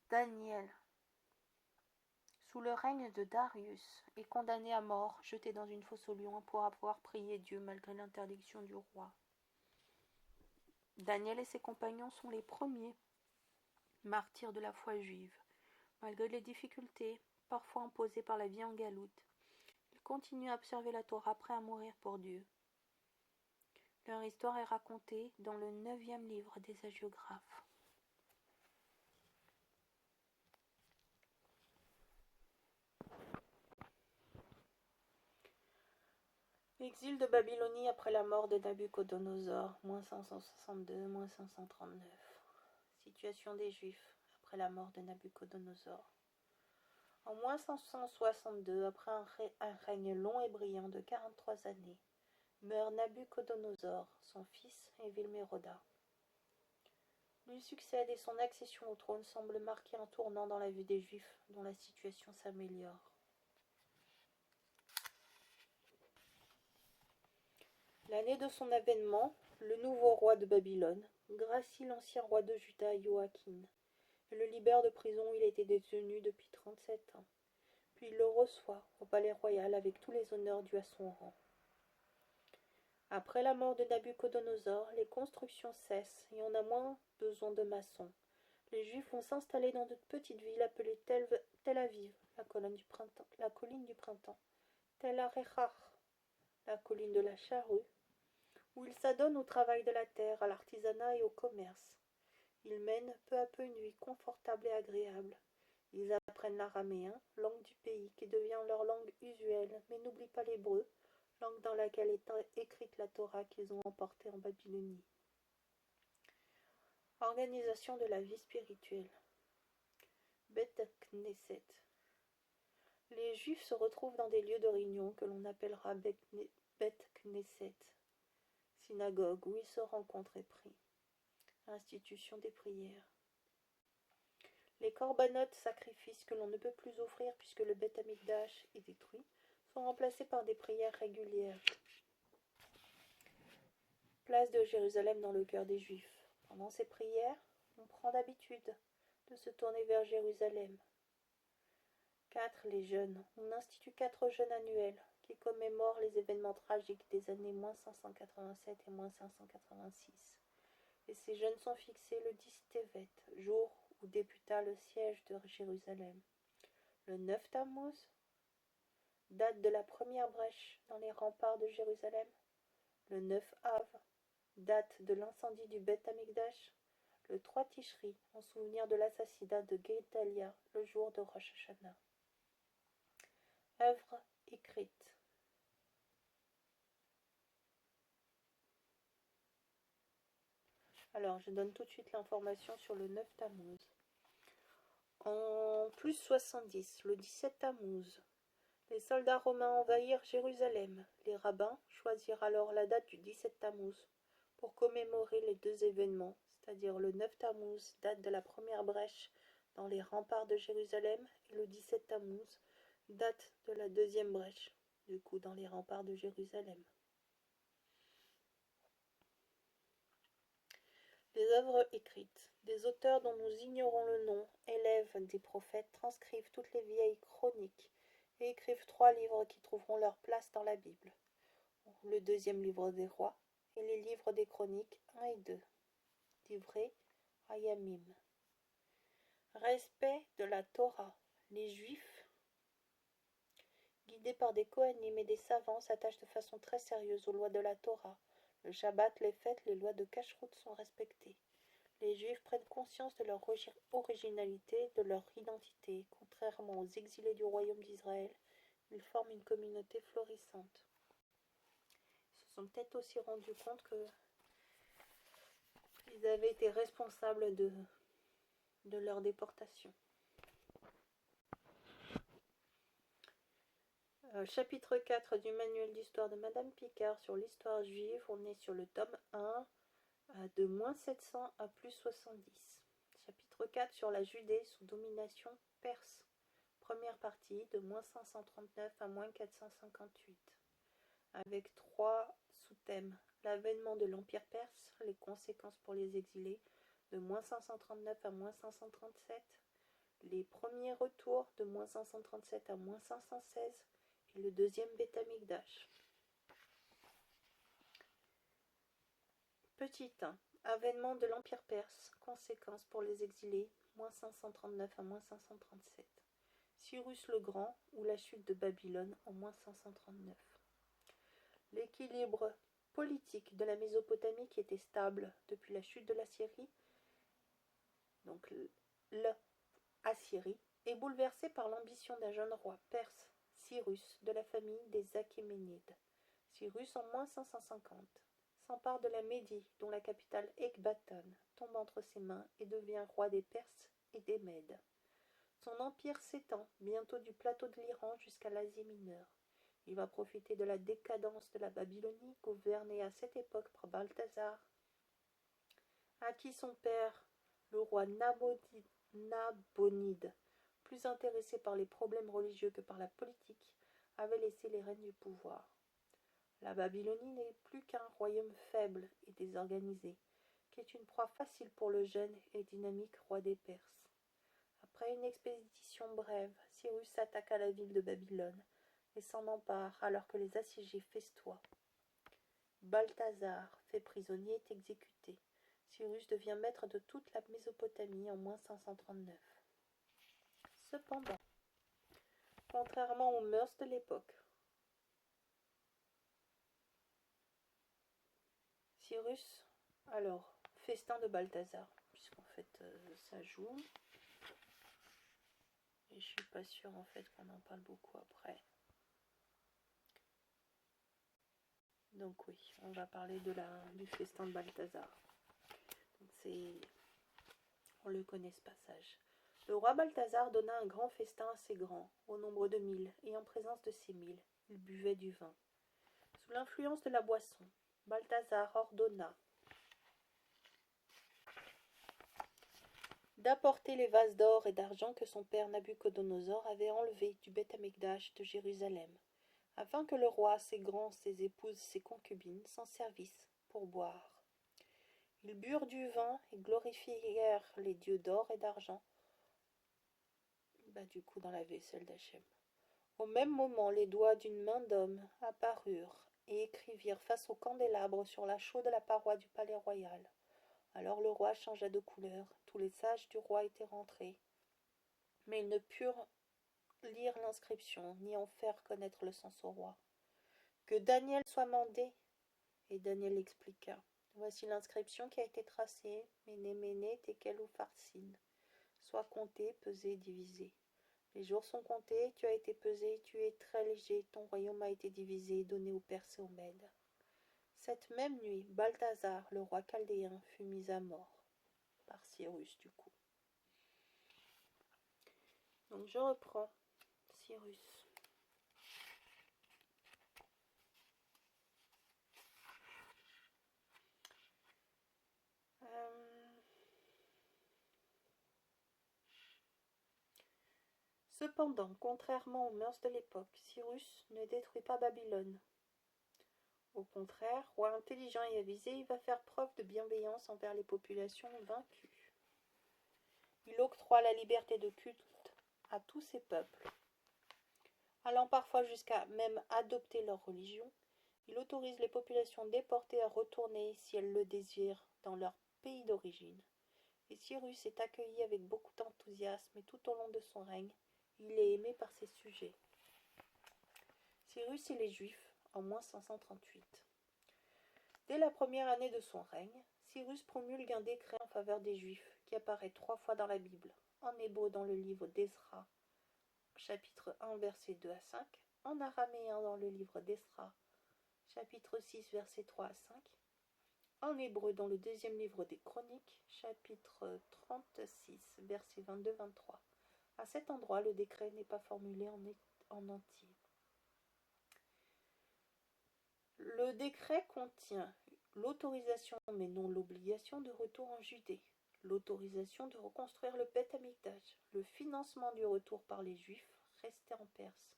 Daniel, sous le règne de Darius, est condamné à mort, jeté dans une fosse aux lions pour avoir prié Dieu malgré l'interdiction du roi. Daniel et ses compagnons sont les premiers martyrs de la foi juive. Malgré les difficultés, parfois imposées par la vie en galoute, ils continuent à observer la Torah prêts à mourir pour Dieu. Leur histoire est racontée dans le 9e livre des hagiographes. Exil de Babylonie après la mort de Nabuchodonosor, moins 562, moins 539. Situation des Juifs après la mort de Nabuchodonosor. En moins 562, après un règne long et brillant de 43 années, meurt Nabuchodonosor, son fils Evil-Mérodach. Lui succède et son accession au trône semble marquer un tournant dans la vie des Juifs, dont la situation s'améliore. L'année de son avènement, le nouveau roi de Babylone gracie l'ancien roi de Juda, Joachim, et le libère de prison où il était détenu depuis 37 ans. Puis il le reçoit au palais royal avec tous les honneurs dus à son rang. Après la mort de Nabuchodonosor, les constructions cessent et on a moins besoin de maçons. Les Juifs vont s'installer dans de petites villes appelées Tel Aviv, la colline du printemps, Tel Arechach, la colline de la charrue, où ils s'adonnent au travail de la terre, à l'artisanat et au commerce. Ils mènent peu à peu une vie confortable et agréable. Ils apprennent l'araméen, langue du pays, qui devient leur langue usuelle, mais n'oublient pas l'hébreu, langue dans laquelle est écrite la Torah qu'ils ont emportée en Babylonie. Organisation de la vie spirituelle. Beth Knesset. Les Juifs se retrouvent dans des lieux de réunion que l'on appellera Beth Knesset, synagogue où ils se rencontrent et prient. Institution des prières. Les corbanotes, sacrifices que l'on ne peut plus offrir puisque le Beth Amikdash est détruit, sont remplacés par des prières régulières. Place de Jérusalem dans le cœur des Juifs. Pendant ces prières, on prend d'habitude de se tourner vers Jérusalem. 4. Les jeûnes. On institue 4 jeûnes annuels qui commémorent les événements tragiques des années moins 587 et moins 586. Et ces jeûnes sont fixés le 10 Tevet, jour où débuta le siège de Jérusalem. Le 9 Tammuz, date de la première brèche dans les remparts de Jérusalem. Le 9 Av, date de l'incendie du Beth Amikdash. le 3 Tishri, en souvenir de l'assassinat de Guédalia le jour de Rosh Hashanah. Œuvre écrite. Alors, je donne tout de suite l'information sur le 9 Tammuz. En plus 70, le 17 Tammuz, les soldats romains envahirent Jérusalem. Les rabbins choisirent alors la date du 17 Tammuz pour commémorer les deux événements, c'est-à-dire le 9 Tammuz, date de la première brèche dans les remparts de Jérusalem, et le 17 Tammuz, date de la deuxième brèche, du coup dans les remparts de Jérusalem. Les œuvres écrites. Des auteurs dont nous ignorons le nom, élèves des prophètes, transcrivent toutes les vieilles chroniques et écrivent 3 livres qui trouveront leur place dans la Bible. Le deuxième livre des rois et les livres des chroniques 1 et 2. Livrés Hayamim. Respect de la Torah. Les Juifs, guidés par des Kohanim et des savants, s'attachent de façon très sérieuse aux lois de la Torah. Le Shabbat, les fêtes, les lois de Kashrut sont respectées. Les Juifs prennent conscience de leur originalité, de leur identité. Contrairement aux exilés du royaume d'Israël, ils forment une communauté florissante. Ils se sont peut-être aussi rendus compte qu'ils avaient été responsables de leur déportation. Chapitre 4 du manuel d'histoire de Madame Picard sur l'histoire juive. On est sur le tome 1 de moins 700 à plus 70. Chapitre 4 sur la Judée sous domination perse. Première partie de moins 539 à moins 458. Avec 3 sous-thèmes. L'avènement de l'Empire perse, les conséquences pour les exilés, de moins 539 à moins 537. Les premiers retours de moins 537 à moins 516. Et le deuxième Beth Amikdash. Petit 1. Avènement de l'Empire perse. Conséquences pour les exilés. Moins 539 à moins 537. Cyrus le Grand ou la chute de Babylone en moins 539. L'équilibre politique de la Mésopotamie qui était stable depuis la chute de l'Assyrie, donc l'Assyrie, est bouleversé par l'ambition d'un jeune roi perse, Cyrus, de la famille des Achéménides. Cyrus, en moins 550, s'empare de la Médie, dont la capitale Ecbatane tombe entre ses mains et devient roi des Perses et des Mèdes. Son empire s'étend bientôt du plateau de l'Iran jusqu'à l'Asie mineure. Il va profiter de la décadence de la Babylonie, gouvernée à cette époque par Balthazar, à qui son père, le roi Nabonide, plus intéressé par les problèmes religieux que par la politique, avait laissé les rênes du pouvoir. La Babylonie n'est plus qu'un royaume faible et désorganisé, qui est une proie facile pour le jeune et dynamique roi des Perses. Après une expédition brève, Cyrus s'attaque à la ville de Babylone et s'en empare alors que les assiégés festoient. Balthazar, fait prisonnier, est exécuté. Cyrus devient maître de toute la Mésopotamie en moins 539. Cependant, contrairement aux mœurs de l'époque, Cyrus, alors, festin de Balthazar, puisqu'en fait ça joue, et je suis pas sûre en fait qu'on en parle beaucoup après. Donc oui, on va parler du festin de Balthazar. On le connaît ce passage. Le roi Balthazar donna un grand festin assez grand, au nombre de 1000, et en présence de ces 1000, il buvait du vin. Sous l'influence de la boisson, Balthazar ordonna d'apporter les vases d'or et d'argent que son père Nabuchodonosor avait enlevés du Beth Amikdash de Jérusalem, afin que le roi, ses grands, ses épouses, ses concubines s'en servissent pour boire. Ils burent du vin et glorifièrent les dieux d'or et d'argent, du coup dans la vaisselle d'Hachem. Au même moment, les doigts d'une main d'homme apparurent et écrivirent face au candélabre sur la chaux de la paroi du palais royal. Alors le roi changea de couleur. Tous les sages du roi étaient rentrés, mais ils ne purent lire l'inscription, ni en faire connaître le sens au roi. Que Daniel soit mandé. Et Daniel expliqua. Voici l'inscription qui a été tracée. Méné, méné, tekel ou farcine. Sois compté, pesé, divisé. Les jours sont comptés, tu as été pesé, tu es très léger, ton royaume a été divisé et donné aux Perses et aux Mèdes. Cette même nuit, Balthazar, le roi chaldéen, fut mis à mort, par Cyrus du coup. Donc je reprends Cyrus. Cependant, contrairement aux mœurs de l'époque, Cyrus ne détruit pas Babylone. Au contraire, roi intelligent et avisé, il va faire preuve de bienveillance envers les populations vaincues. Il octroie la liberté de culte à tous ces peuples. Allant parfois jusqu'à même adopter leur religion, il autorise les populations déportées à retourner, si elles le désirent, dans leur pays d'origine. Et Cyrus est accueilli avec beaucoup d'enthousiasme et tout au long de son règne, il est aimé par ses sujets. Cyrus et les Juifs, en moins 538. Dès la première année de son règne, Cyrus promulgue un décret en faveur des Juifs qui apparaît 3 fois dans la Bible, en hébreu dans le livre d'Ezra, chapitre 1, versets 2 à 5, en araméen dans le livre d'Ezra, chapitre 6, versets 3 à 5, en hébreu dans le deuxième livre des Chroniques, chapitre 36, versets 22-23. À cet endroit, le décret n'est pas formulé en entier. Le décret contient l'autorisation, mais non l'obligation, de retour en Judée, l'autorisation de reconstruire le Beth Amikdash, le financement du retour par les Juifs restés en Perse,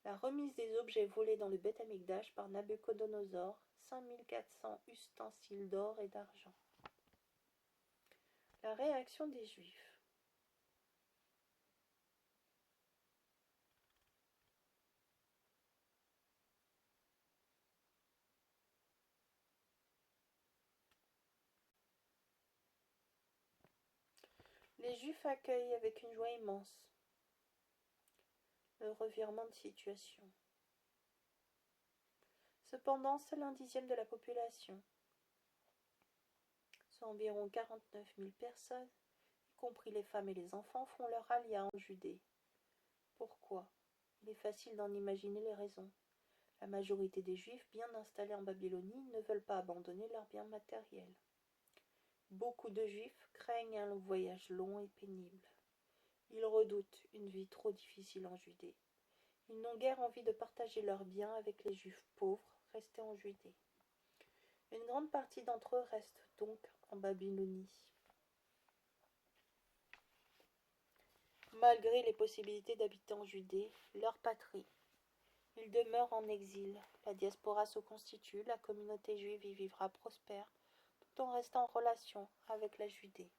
la remise des objets volés dans le Beth Amikdash par Nabuchodonosor, 5400 ustensiles d'or et d'argent. La réaction des Juifs. Les Juifs accueillent avec une joie immense le revirement de situation. Cependant, seul un dixième de la population, soit environ 49 000 personnes, y compris les femmes et les enfants, font leur alia en Judée. Pourquoi? Il est facile d'en imaginer les raisons. La majorité des Juifs bien installés en Babylonie ne veulent pas abandonner leurs biens matériels. Beaucoup de Juifs craignent un voyage long et pénible. Ils redoutent une vie trop difficile en Judée. Ils n'ont guère envie de partager leurs biens avec les Juifs pauvres restés en Judée. Une grande partie d'entre eux restent donc en Babylonie. Malgré les possibilités d'habiter en Judée, leur patrie, ils demeurent en exil. La diaspora se constitue, la communauté juive y vivra prospère, tout en restant en relation avec la Judée.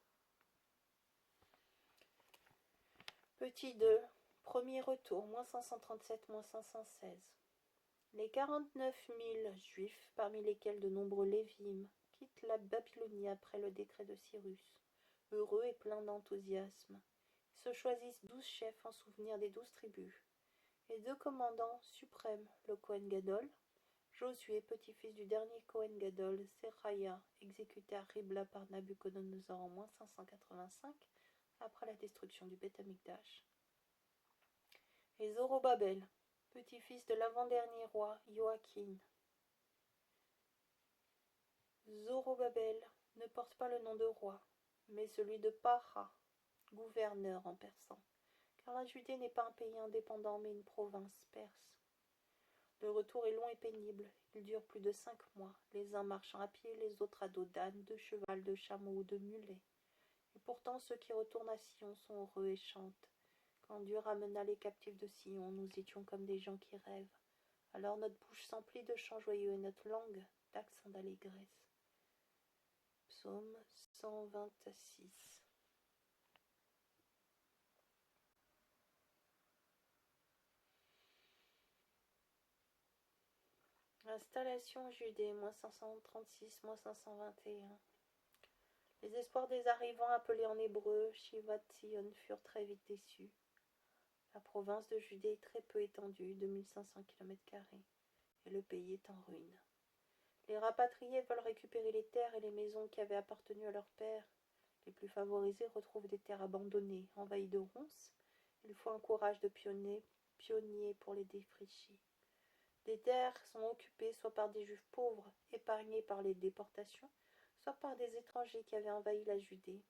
Petit 2, premier retour, moins 537, moins 516. Les 49 000 Juifs, parmi lesquels de nombreux Lévim, quittent la Babylonie après le décret de Cyrus, heureux et pleins d'enthousiasme. Ils se choisissent 12 chefs en souvenir des 12 tribus, et 2 commandants suprêmes, le Kohen Gadol, Josué, petit-fils du dernier Kohen Gadol, Seraya, exécuté à Ribla par Nabuchodonosor en moins 585, après la destruction du Beth Amikdash, et Zorobabel, petit-fils de l'avant-dernier roi Joachim. Zorobabel ne porte pas le nom de roi, mais celui de Parah, gouverneur en persan, car la Judée n'est pas un pays indépendant mais une province perse. Le retour est long et pénible, il dure plus de 5 mois, les uns marchant à pied, les autres à dos d'âne, de cheval, de chameau ou de mulet. Et pourtant ceux qui retournent à Sion sont heureux et chantent. Quand Dieu ramena les captifs de Sion, nous étions comme des gens qui rêvent. Alors notre bouche s'emplit de chants joyeux et notre langue d'accents d'allégresse. Psaume 126. Installation Judée, moins 536, moins 521. Les espoirs des arrivants appelés en hébreu Shivat Sion furent très vite déçus. La province de Judée est très peu étendue, 2500 km², et le pays est en ruine. Les rapatriés veulent récupérer les terres et les maisons qui avaient appartenu à leur père. Les plus favorisés retrouvent des terres abandonnées, envahies de ronces. Il faut un courage de pionnier pour les défricher. Des terres sont occupées soit par des juifs pauvres, épargnés par les déportations, soit par des étrangers qui avaient envahi la Judée.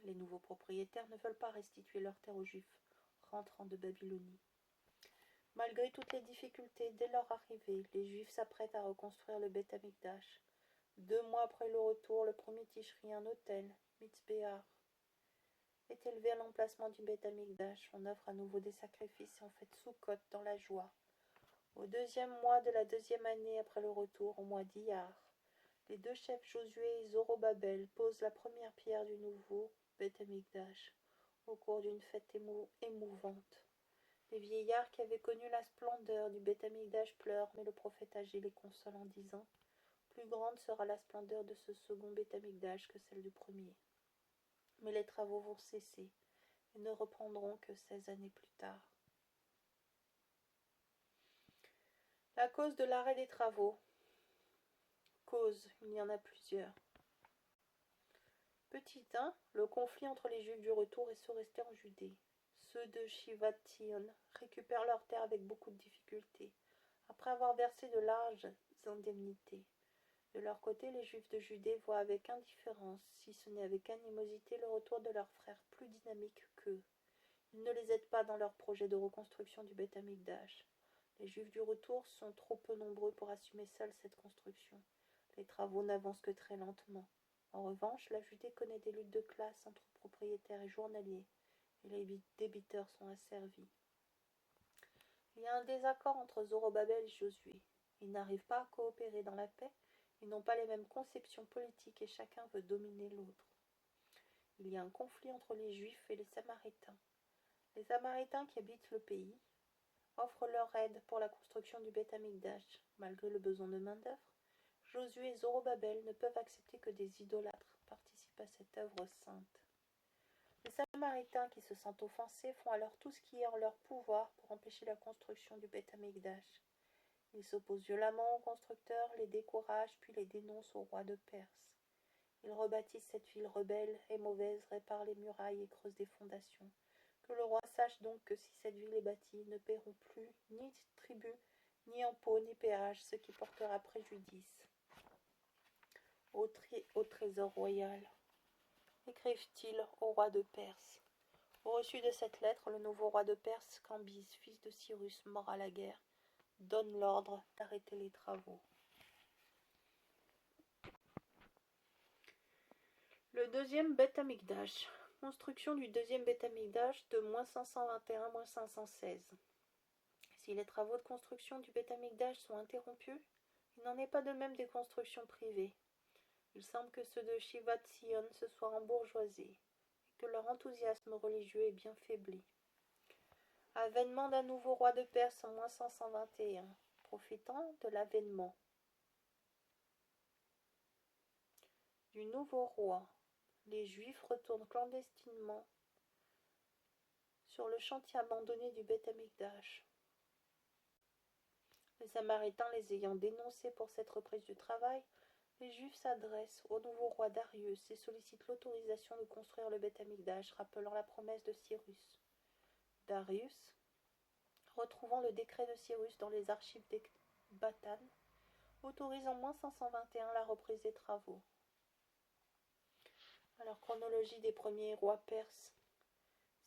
Les nouveaux propriétaires ne veulent pas restituer leurs terres aux juifs rentrant de Babylonie. Malgré toutes les difficultés, dès leur arrivée, les Juifs s'apprêtent à reconstruire le Beth Amikdash. 2 mois après le retour, le premier Tishri, un autel, Mitzbéar, est élevé à l'emplacement du Beth Amikdash. On offre à nouveau des sacrifices et on fête Sukkot dans la joie. Au 2e mois de la 2e année après le retour, au mois d'Iyar, les 2 chefs Josué et Zorobabel posent la première pierre du nouveau Beth Amikdash au cours d'une fête émouvante. Les vieillards qui avaient connu la splendeur du Beth Amikdash pleurent, mais le prophète âgé les console en disant « Plus grande sera la splendeur de ce second Beth Amikdash que celle du premier. » Mais les travaux vont cesser et ne reprendront que 16 années plus tard. La cause de l'arrêt des travaux. Cause, il y en a plusieurs. Petit 1, le conflit entre les Juifs du retour et ceux restés en Judée. Ceux de Shivat Sion récupèrent leurs terres avec beaucoup de difficultés, après avoir versé de larges indemnités. De leur côté, les Juifs de Judée voient avec indifférence, si ce n'est avec animosité, le retour de leurs frères plus dynamiques qu'eux. Ils ne les aident pas dans leur projet de reconstruction du Beth Amikdash. Les Juifs du retour sont trop peu nombreux pour assumer seuls cette construction. Les travaux n'avancent que très lentement. En revanche, la Judée connaît des luttes de classe entre propriétaires et journaliers, et les débiteurs sont asservis. Il y a un désaccord entre Zorobabel et Josué. Ils n'arrivent pas à coopérer dans la paix, ils n'ont pas les mêmes conceptions politiques et chacun veut dominer l'autre. Il y a un conflit entre les Juifs et les Samaritains. Les Samaritains qui habitent le pays offrent leur aide pour la construction du Beth Amikdash, malgré le besoin de main-d'œuvre. Josué et Zorobabel ne peuvent accepter que des idolâtres participent à cette œuvre sainte. Les Samaritains qui se sentent offensés font alors tout ce qui est en leur pouvoir pour empêcher la construction du Beth Amikdash. Ils s'opposent violemment aux constructeurs, les découragent, puis les dénoncent au roi de Perse. Ils rebâtissent cette ville rebelle et mauvaise, réparent les murailles et creusent des fondations. Que le roi sache donc que si cette ville est bâtie, ils ne paieront plus ni tribut, ni impôts, ni péage, ce qui portera préjudice au trésor royal. Écrivent-ils au roi de Perse. Au reçu de cette lettre, le nouveau roi de Perse, Cambyse, fils de Cyrus, mort à la guerre, donne l'ordre d'arrêter les travaux. Le deuxième Beth Amikdash. Construction du deuxième Beth Amikdash de -521-516. Si les travaux de construction du Beth Amikdash sont interrompus, il n'en est pas de même des constructions privées. Il semble que ceux de Shivat Sion se soient embourgeoisés et que leur enthousiasme religieux est bien faibli. Avènement d'un nouveau roi de Perse en -521, profitant de l'avènement du nouveau roi, les Juifs retournent clandestinement sur le chantier abandonné du Beth Amikdash. Les Samaritains les ayant dénoncés pour cette reprise du travail, les Juifs s'adressent au nouveau roi Darius et sollicitent l'autorisation de construire le Beth Amikdash, rappelant la promesse de Cyrus. Darius, retrouvant le décret de Cyrus dans les archives d'Ecbatane, autorise en -521 la reprise des travaux. Alors, chronologie des premiers rois perses.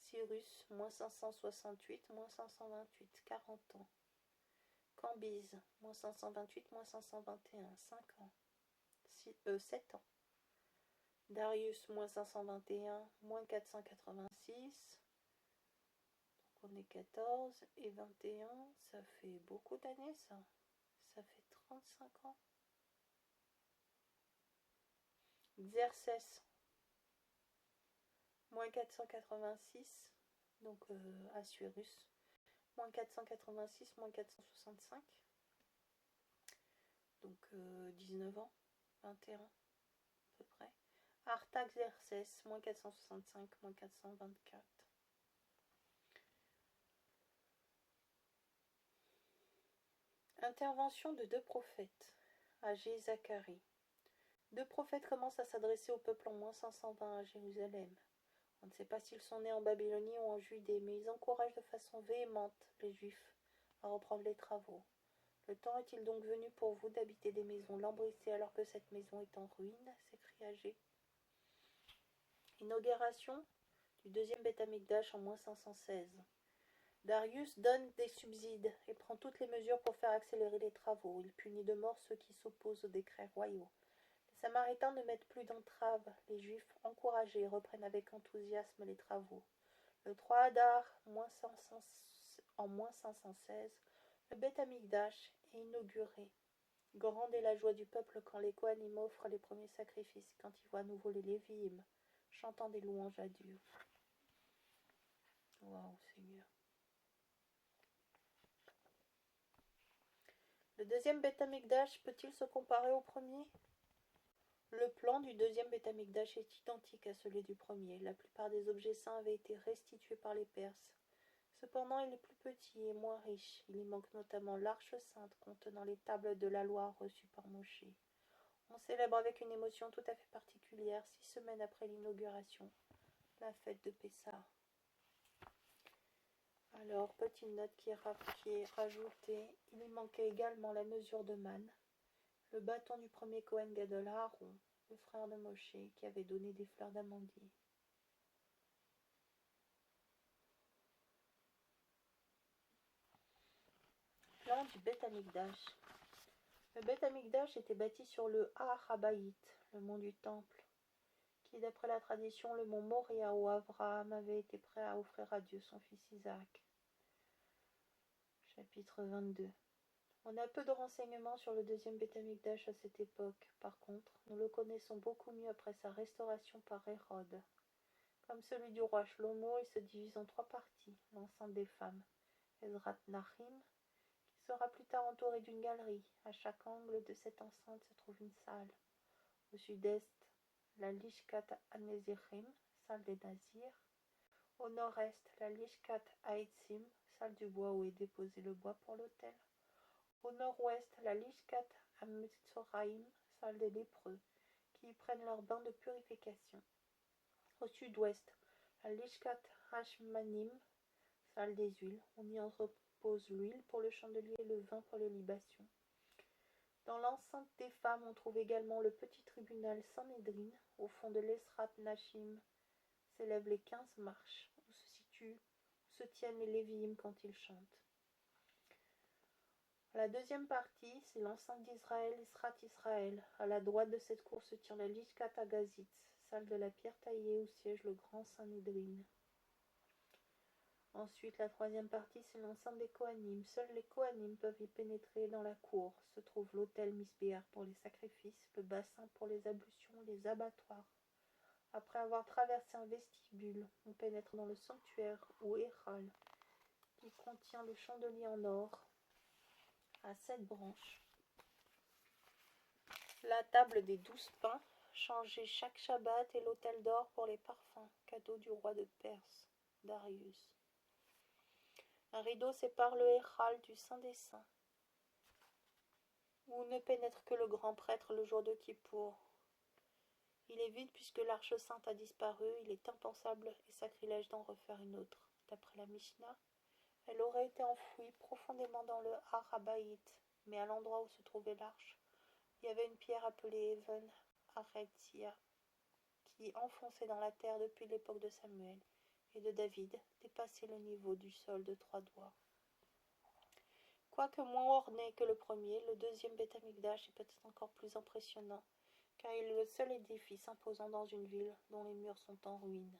Cyrus, -568, -528, 40 ans. Cambyse, -528, -521, 5 ans. 7 ans. Darius, -521, -486. Donc on est 14 et 21. Ça fait beaucoup d'années, ça. Ça fait 35 ans. Xerxès, -486. Donc Assuérus. -486, -465. Donc 19 ans. 21 à peu près. Artaxerxès, -465, -424. Intervention de 2 prophètes. Agé Zacharie. Deux prophètes commencent à s'adresser au peuple en moins 520 à Jérusalem. On ne sait pas s'ils sont nés en Babylonie ou en Judée, mais ils encouragent de façon véhémente les Juifs à reprendre les travaux. Le temps est-il donc venu pour vous d'habiter des maisons lambrissées alors que cette maison est en ruine? S'écrie Agé. Inauguration du deuxième Beth Amikdash en moins 516. Darius donne des subsides et prend toutes les mesures pour faire accélérer les travaux. Il punit de mort ceux qui s'opposent aux décrets royaux. Les Samaritains ne mettent plus d'entraves. Les Juifs, encouragés, reprennent avec enthousiasme les travaux. Le 3 Adar, en moins 516, le Beth Amikdash est inauguré. Grande est la joie du peuple quand les Kohanim offrent les premiers sacrifices, quand ils voient à nouveau les Lévi'im chantant des louanges à Dieu. Waouh, Seigneur. Le deuxième Beth Amikdash peut-il se comparer au premier? Le plan du deuxième Beth Amikdash est identique à celui du premier. La plupart des objets saints avaient été restitués par les Perses. Cependant, il est plus petit et moins riche. Il y manque notamment l'arche sainte contenant les tables de la loi reçues par Moshe. On célèbre avec une émotion tout à fait particulière, 6 semaines après l'inauguration, la fête de Pessah. Alors, petite note qui est rajoutée, il y manquait également la mesure de manne, le bâton du premier Kohen Gadol Aaron, le frère de Moshe, qui avait donné des fleurs d'amandier. Plan du Beth Amikdash. Le Beth Amikdash était bâti sur le Har Habayit, le mont du Temple, qui, d'après la tradition, le mont Moria où Abraham avait été prêt à offrir à Dieu son fils Isaac. Chapitre 22. On a peu de renseignements sur le deuxième Beth Amikdash à cette époque. Par contre, nous le connaissons beaucoup mieux après sa restauration par Hérode. Comme celui du roi Shlomo, il se divise en 3 parties. L'enceinte des femmes, Ezrat Nachim, qui sera plus tard entouré d'une galerie. À chaque angle de cette enceinte se trouve une salle. Au sud-est, la Lishkat Hanezirim, salle des Nazirs. Au nord-est, la Lishkat Haetzim, salle du bois où est déposé le bois pour l'autel. Au nord-ouest, la Lishkat Hametzoraim, salle des lépreux, qui y prennent leur bain de purification. Au sud-ouest, la Lishkat Hashmanim, salle des huiles. On y entrepose l'huile pour le chandelier et le vin pour les libations. Dans l'enceinte des femmes, on trouve également le petit tribunal Sanhédrin. Au fond de l'Esrat Nashim s'élèvent les 15 marches, où se tiennent les Lévi'im quand ils chantent. La deuxième partie, c'est l'enceinte d'Israël, Israt Israël. À la droite de cette cour se tient la Lishkat Agazit, salle de la pierre taillée où siège le grand Sanhédrin. Ensuite, la troisième partie, c'est l'enceinte des Kohanim. Seuls les Kohanim peuvent y pénétrer. Dans la cour se trouve l'autel Misbéar pour les sacrifices, le bassin pour les ablutions, les abattoirs. Après avoir traversé un vestibule, on pénètre dans le sanctuaire ou Héral, qui contient le chandelier en or à 7 branches. La table des 12 pains, changée chaque Shabbat, et l'autel d'or pour les parfums, cadeau du roi de Perse, Darius. Un rideau sépare le Héral du Saint des Saints, où ne pénètre que le grand prêtre le jour de Kippour. Il est vide puisque l'arche sainte a disparu, il est impensable et sacrilège d'en refaire une autre. D'après la Mishnah, elle aurait été enfouie profondément dans le Har Habayit, mais à l'endroit où se trouvait l'arche, il y avait une pierre appelée Even Aretzia, qui, enfoncée dans la terre depuis l'époque de Samuel et de David, dépassait le niveau du sol de 3 doigts. Quoique moins orné que le premier, le deuxième Beth Amikdash est peut-être encore plus impressionnant, car il est le seul édifice imposant dans une ville dont les murs sont en ruine.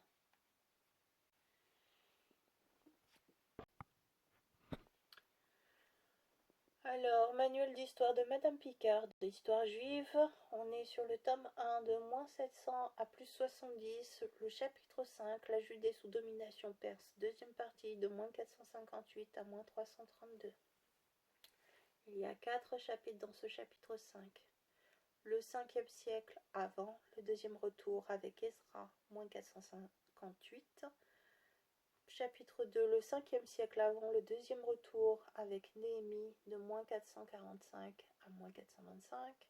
Alors, manuel d'histoire de Madame Picard, d'histoire juive, on est sur le tome 1 de moins 700 à plus 70, le chapitre 5, la Judée sous domination perse, deuxième partie de moins 458 à moins 332. Il y a 4 chapitres dans ce chapitre 5. Le 5e siècle avant, le deuxième retour avec Ezra, moins 458. Chapitre 2, le 5e siècle avant, le deuxième retour avec Néhémie, de moins 445 à moins 425.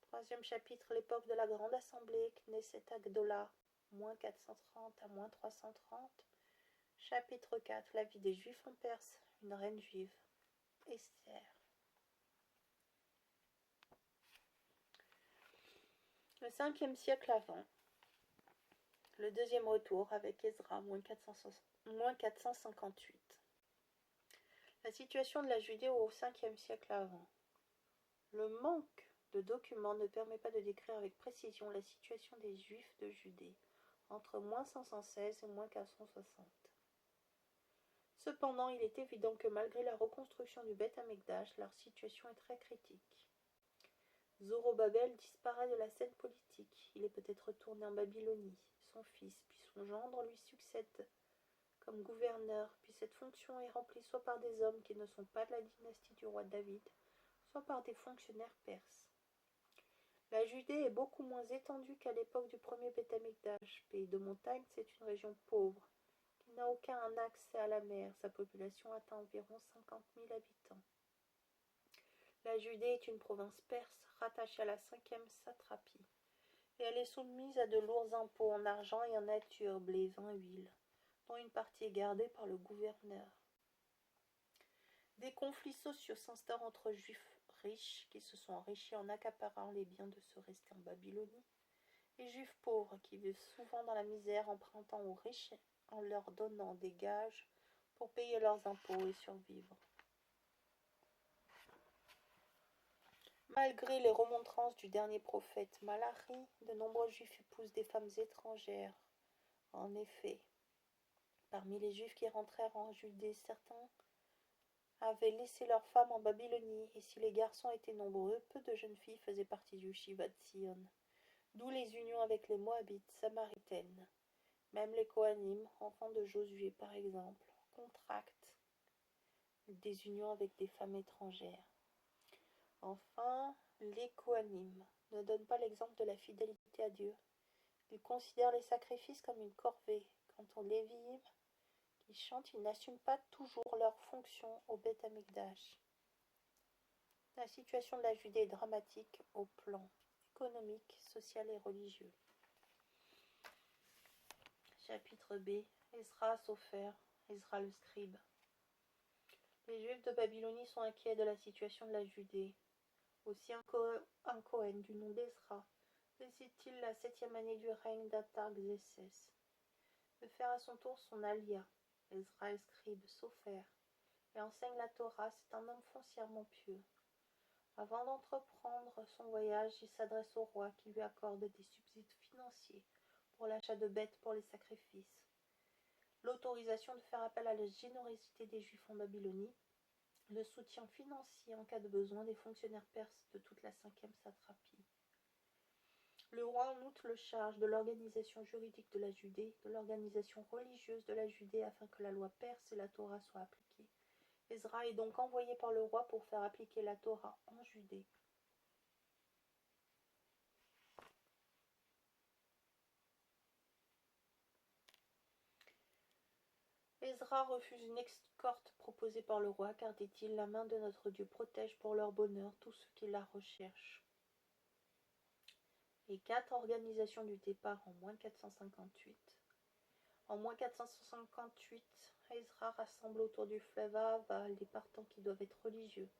Troisième chapitre, l'époque de la Grande Assemblée, Knesset Agdola, moins 430 à moins 330. Chapitre 4, la vie des Juifs en Perse, une reine juive, Esther. Le 5e siècle avant, le deuxième retour avec Ezra, moins 458. La situation de la Judée au 5e siècle avant. Le manque de documents ne permet pas de décrire avec précision la situation des Juifs de Judée entre moins 516 et moins 460. Cependant, il est évident que malgré la reconstruction du Beth Amikdash, leur situation est très critique. Zorobabel disparaît de la scène politique. Il est peut-être retourné en Babylonie. Son fils, puis son gendre lui succèdent comme gouverneur, puis cette fonction est remplie soit par des hommes qui ne sont pas de la dynastie du roi David, soit par des fonctionnaires perses. La Judée est beaucoup moins étendue qu'à l'époque du premier Beth Amikdash. Pays de montagne, c'est une région pauvre, qui n'a aucun accès à la mer. Sa population atteint environ 50 000 habitants. La Judée est une province perse rattachée à la 5e satrapie, et elle est soumise à de lourds impôts en argent et en nature, blé, vin, huile, dont une partie est gardée par le gouverneur. Des conflits sociaux s'instaurent entre juifs riches, qui se sont enrichis en accaparant les biens de ceux restés en Babylonie, et juifs pauvres, qui vivent souvent dans la misère, empruntant aux riches en leur donnant des gages pour payer leurs impôts et survivre. Malgré les remontrances du dernier prophète Malachi, de nombreux juifs épousent des femmes étrangères. En effet, parmi les juifs qui rentrèrent en Judée, certains avaient laissé leurs femmes en Babylonie, et si les garçons étaient nombreux, peu de jeunes filles faisaient partie du Shivat Sion, d'où les unions avec les Moabites samaritaines. Même les Kohanim, enfants de Josué par exemple, contractent des unions avec des femmes étrangères. Enfin, les Kohanim ne donnent pas l'exemple de la fidélité à Dieu. Ils considèrent les sacrifices comme une corvée. Quant aux Lévi'im qui chantent, ils n'assument pas toujours leur fonction au Beth Amikdash. La situation de la Judée est dramatique au plan économique, social et religieux. Chapitre B. Ezra Sopher, Ezra le scribe. Les Juifs de Babylonie sont inquiets de la situation de la Judée. Aussi un Cohen du nom d'Ezra décide-t-il la 7e année du règne d'Artaxerxès de faire à son tour son alia. Ezra est scribe, Sopher, et enseigne la Torah. C'est un homme foncièrement pieux. Avant d'entreprendre son voyage, il s'adresse au roi qui lui accorde des subsides financiers pour l'achat de bêtes pour les sacrifices, l'autorisation de faire appel à la générosité des Juifs en Babylonie, le soutien financier en cas de besoin des fonctionnaires perses de toute la 5e satrapie. Le roi en outre le charge de l'organisation juridique de la Judée, de l'organisation religieuse de la Judée afin que la loi perse et la Torah soient appliquées. Ezra est donc envoyé par le roi pour faire appliquer la Torah en Judée. Ezra refuse une escorte proposée par le roi, car, dit-il, la main de notre Dieu protège pour leur bonheur tous ceux qui la recherchent. Les 4 organisations du départ en moins 458. En moins 458, Ezra rassemble autour du fleuve Ahava les partants qui doivent être religieux,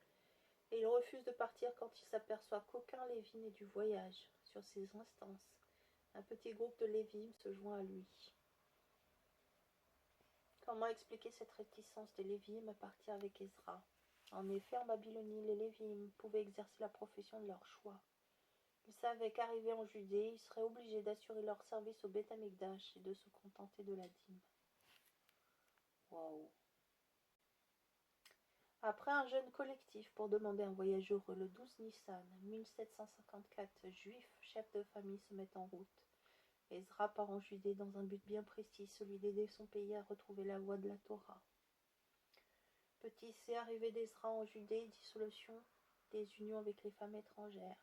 et il refuse de partir quand il s'aperçoit qu'aucun Lévi n'est du voyage. Sur ces instances, un petit groupe de Lévim se joint à lui. Comment expliquer cette réticence des Lévim à partir avec Ezra? En effet, en Babylonie, les Lévim pouvaient exercer la profession de leur choix. Ils savaient qu'arrivés en Judée, ils seraient obligés d'assurer leur service au Beth Amikdash et de se contenter de la dîme. Waouh! Après un jeûne collectif pour demander un voyage heureux, le 12 Nissan 1754, juifs, chefs de famille se mettent en route. Ezra part en Judée dans un but bien précis, celui d'aider son pays à retrouver la voie de la Torah. Petit C, arrivée d'Ezra en Judée, dissolution des unions avec les femmes étrangères.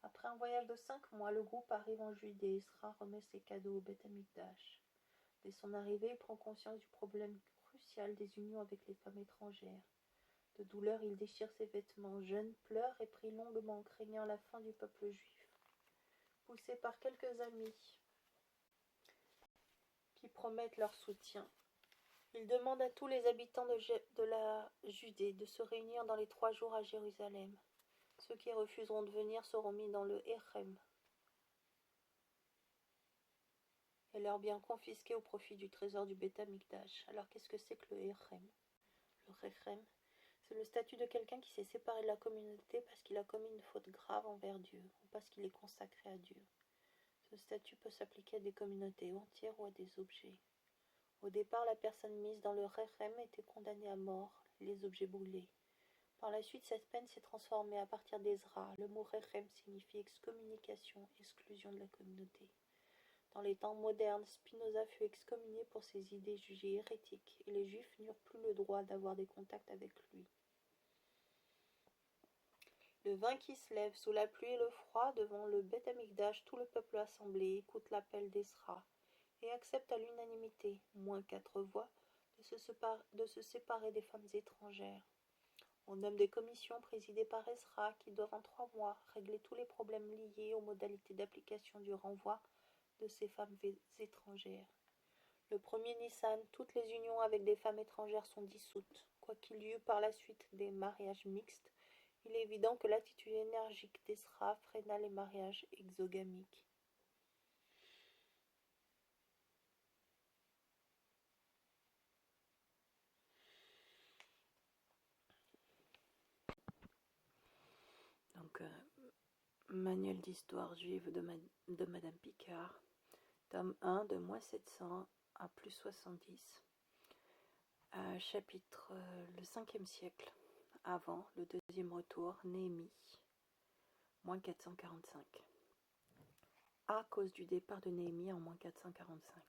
Après un voyage de 5 mois, le groupe arrive en Judée. Ezra remet ses cadeaux au Beth Amikdash. Dès son arrivée, il prend conscience du problème crucial des unions avec les femmes étrangères. De douleur, il déchire ses vêtements, jeûne, pleure et prie longuement, craignant la fin du peuple juif. Poussé par quelques amis qui promettent leur soutien, il demande à tous les habitants de la Judée de se réunir dans les 3 jours à Jérusalem. Ceux qui refuseront de venir seront mis dans le Hérem et leurs biens confisqués au profit du trésor du Beth Amikdash. Alors qu'est-ce que c'est que le Hérem? Le Hérem, c'est le statut de quelqu'un qui s'est séparé de la communauté parce qu'il a commis une faute grave envers Dieu ou parce qu'il est consacré à Dieu. Ce statut peut s'appliquer à des communautés entières ou à des objets. Au départ, la personne mise dans le Hérem était condamnée à mort, les objets brûlés. Par la suite, cette peine s'est transformée à partir d'Ezra. Le mot Hérem signifie excommunication, exclusion de la communauté. Dans les temps modernes, Spinoza fut excommunié pour ses idées jugées hérétiques et les Juifs n'eurent plus le droit d'avoir des contacts avec lui. Le vin qui se lève sous la pluie et le froid devant le Beth Amikdash, tout le peuple assemblé écoute l'appel d'Ezra et accepte à l'unanimité, moins 4 voix, de se séparer des femmes étrangères. On nomme des commissions présidées par Ezra qui doivent en 3 mois régler tous les problèmes liés aux modalités d'application du renvoi de ces femmes étrangères. Le 1er Nissan, toutes les unions avec des femmes étrangères sont dissoutes. Quoiqu'il y eut par la suite des mariages mixtes, il est évident que l'attitude énergique d'Ezra freina les mariages exogamiques. Donc, manuel d'histoire juive de Madame Picard, tome 1 de moins 700 à plus 70, chapitre le 5e siècle, avant le 2e retour, Néhémie, moins 445. À cause du départ de Néhémie en moins 445.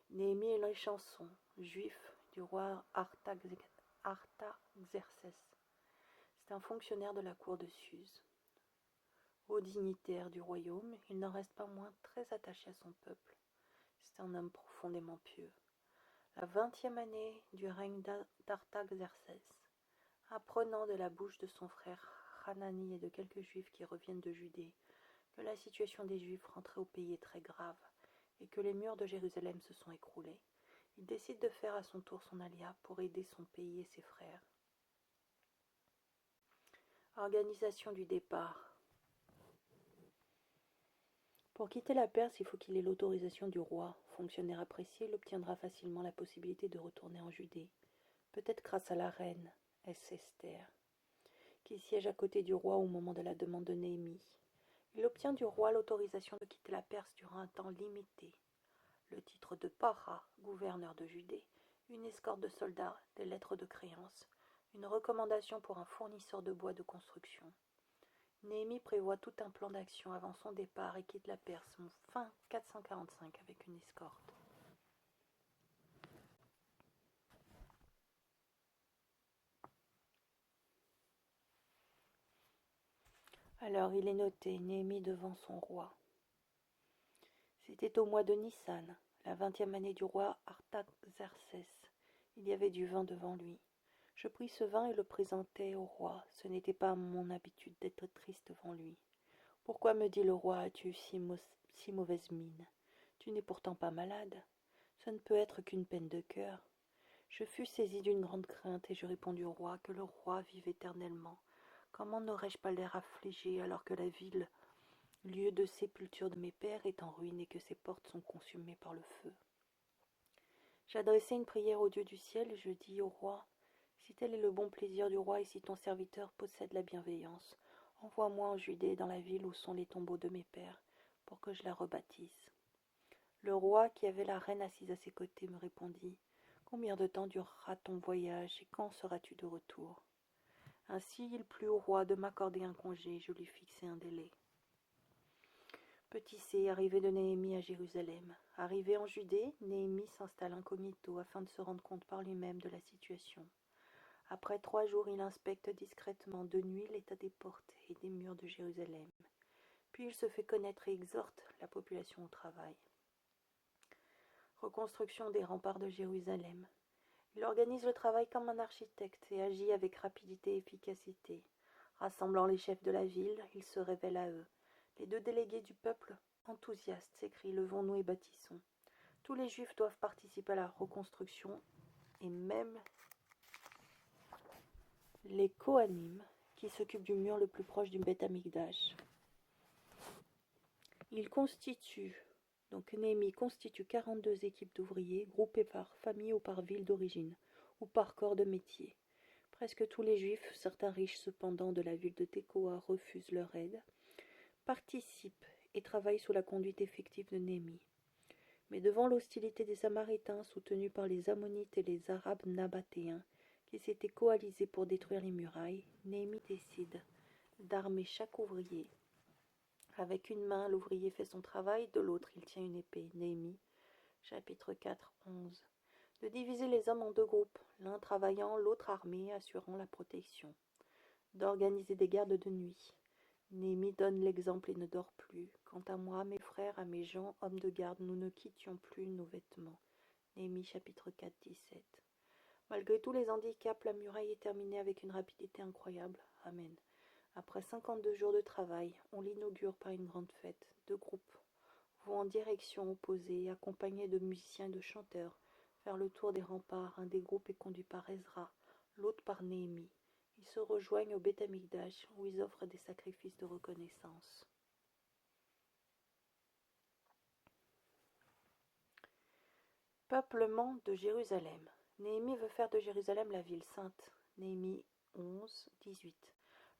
Néhémie est le chanson juif du roi Artaxerxès. C'est un fonctionnaire de la cour de Suse. Haut dignitaire du royaume, il n'en reste pas moins très attaché à son peuple. C'est un homme profondément pieux. La 20e année du règne d'Artaxerxès, apprenant de la bouche de son frère Hanani et de quelques juifs qui reviennent de Judée que la situation des juifs rentrés au pays est très grave et que les murs de Jérusalem se sont écroulés, il décide de faire à son tour son alia pour aider son pays et ses frères. Organisation du départ. Pour quitter la Perse, il faut qu'il ait l'autorisation du roi. Fonctionnaire apprécié, il obtiendra facilement la possibilité de retourner en Judée, peut-être grâce à la reine, Esther, qui siège à côté du roi au moment de la demande de Néhémie. Il obtient du roi l'autorisation de quitter la Perse durant un temps limité, le titre de Para, gouverneur de Judée, une escorte de soldats, des lettres de créance, une recommandation pour un fournisseur de bois de construction. Néhémie prévoit tout un plan d'action avant son départ et quitte la Perse fin 445 avec une escorte. Alors il est noté, Néhémie devant son roi. C'était au mois de Nissan, la 20e année du roi Artaxerxès. Il y avait du vin devant lui. Je pris ce vin et le présentai au roi. Ce n'était pas mon habitude d'être triste devant lui. Pourquoi, me dit le roi, as-tu si mauvaise mine? Tu n'es pourtant pas malade. Ce ne peut être qu'une peine de cœur. Je fus saisi d'une grande crainte et je répondis au roi que le roi vive éternellement. Comment n'aurais-je pas l'air affligé alors que la ville, lieu de sépulture de mes pères, est en ruine et que ses portes sont consumées par le feu? J'adressai une prière au Dieu du ciel et je dis au roi, si tel est le bon plaisir du roi et si ton serviteur possède la bienveillance, envoie-moi en Judée dans la ville où sont les tombeaux de mes pères, pour que je la rebâtisse. Le roi, qui avait la reine assise à ses côtés, me répondit, combien de temps durera ton voyage et quand seras-tu de retour? Ainsi il plut au roi de m'accorder un congé et je lui fixai un délai. Petit C, arrivé de Néhémie à Jérusalem. Arrivé en Judée, Néhémie s'installe incognito afin de se rendre compte par lui-même de la situation. Après 3 jours, il inspecte discrètement de nuit l'état des portes et des murs de Jérusalem. Puis il se fait connaître et exhorte la population au travail. Reconstruction des remparts de Jérusalem. Il organise le travail comme un architecte et agit avec rapidité et efficacité. Rassemblant les chefs de la ville, il se révèle à eux. Les 2 délégués du peuple, enthousiastes, s'écrient « Levons-nous et bâtissons ». Tous les Juifs doivent participer à la reconstruction et même les Kohanim qui s'occupent du mur le plus proche du Beth Amikdash. Néhémie constitue 42 équipes d'ouvriers groupées par famille ou par ville d'origine ou par corps de métier. Presque tous les Juifs, certains riches cependant de la ville de Tekoa refusent leur aide, participent et travaillent sous la conduite effective de Néhémie. Mais devant l'hostilité des Samaritains soutenus par les Ammonites et les Arabes nabatéens qui s'étaient coalisés pour détruire les murailles, Néhémie décide d'armer chaque ouvrier. Avec une main, l'ouvrier fait son travail, de l'autre, il tient une épée. Néhémie, chapitre 4, 11. De diviser les hommes en 2 groupes, l'un travaillant, l'autre armé, assurant la protection. D'organiser des gardes de nuit. Néhémie donne l'exemple et ne dort plus. Quant à moi, mes frères, à mes gens, hommes de garde, nous ne quittions plus nos vêtements. Néhémie chapitre 4, 17. Malgré tous les handicaps, la muraille est terminée avec une rapidité incroyable. Amen. Après 52 jours de travail, on l'inaugure par une grande fête. 2 groupes vont en direction opposée, accompagnés de musiciens et de chanteurs, faire le tour des remparts. Un des groupes est conduit par Ezra, l'autre par Néhémie. Ils se rejoignent au Beth Amikdash, où ils offrent des sacrifices de reconnaissance. Peuplement de Jérusalem. Néhémie veut faire de Jérusalem la ville sainte. Néhémie 11, 18.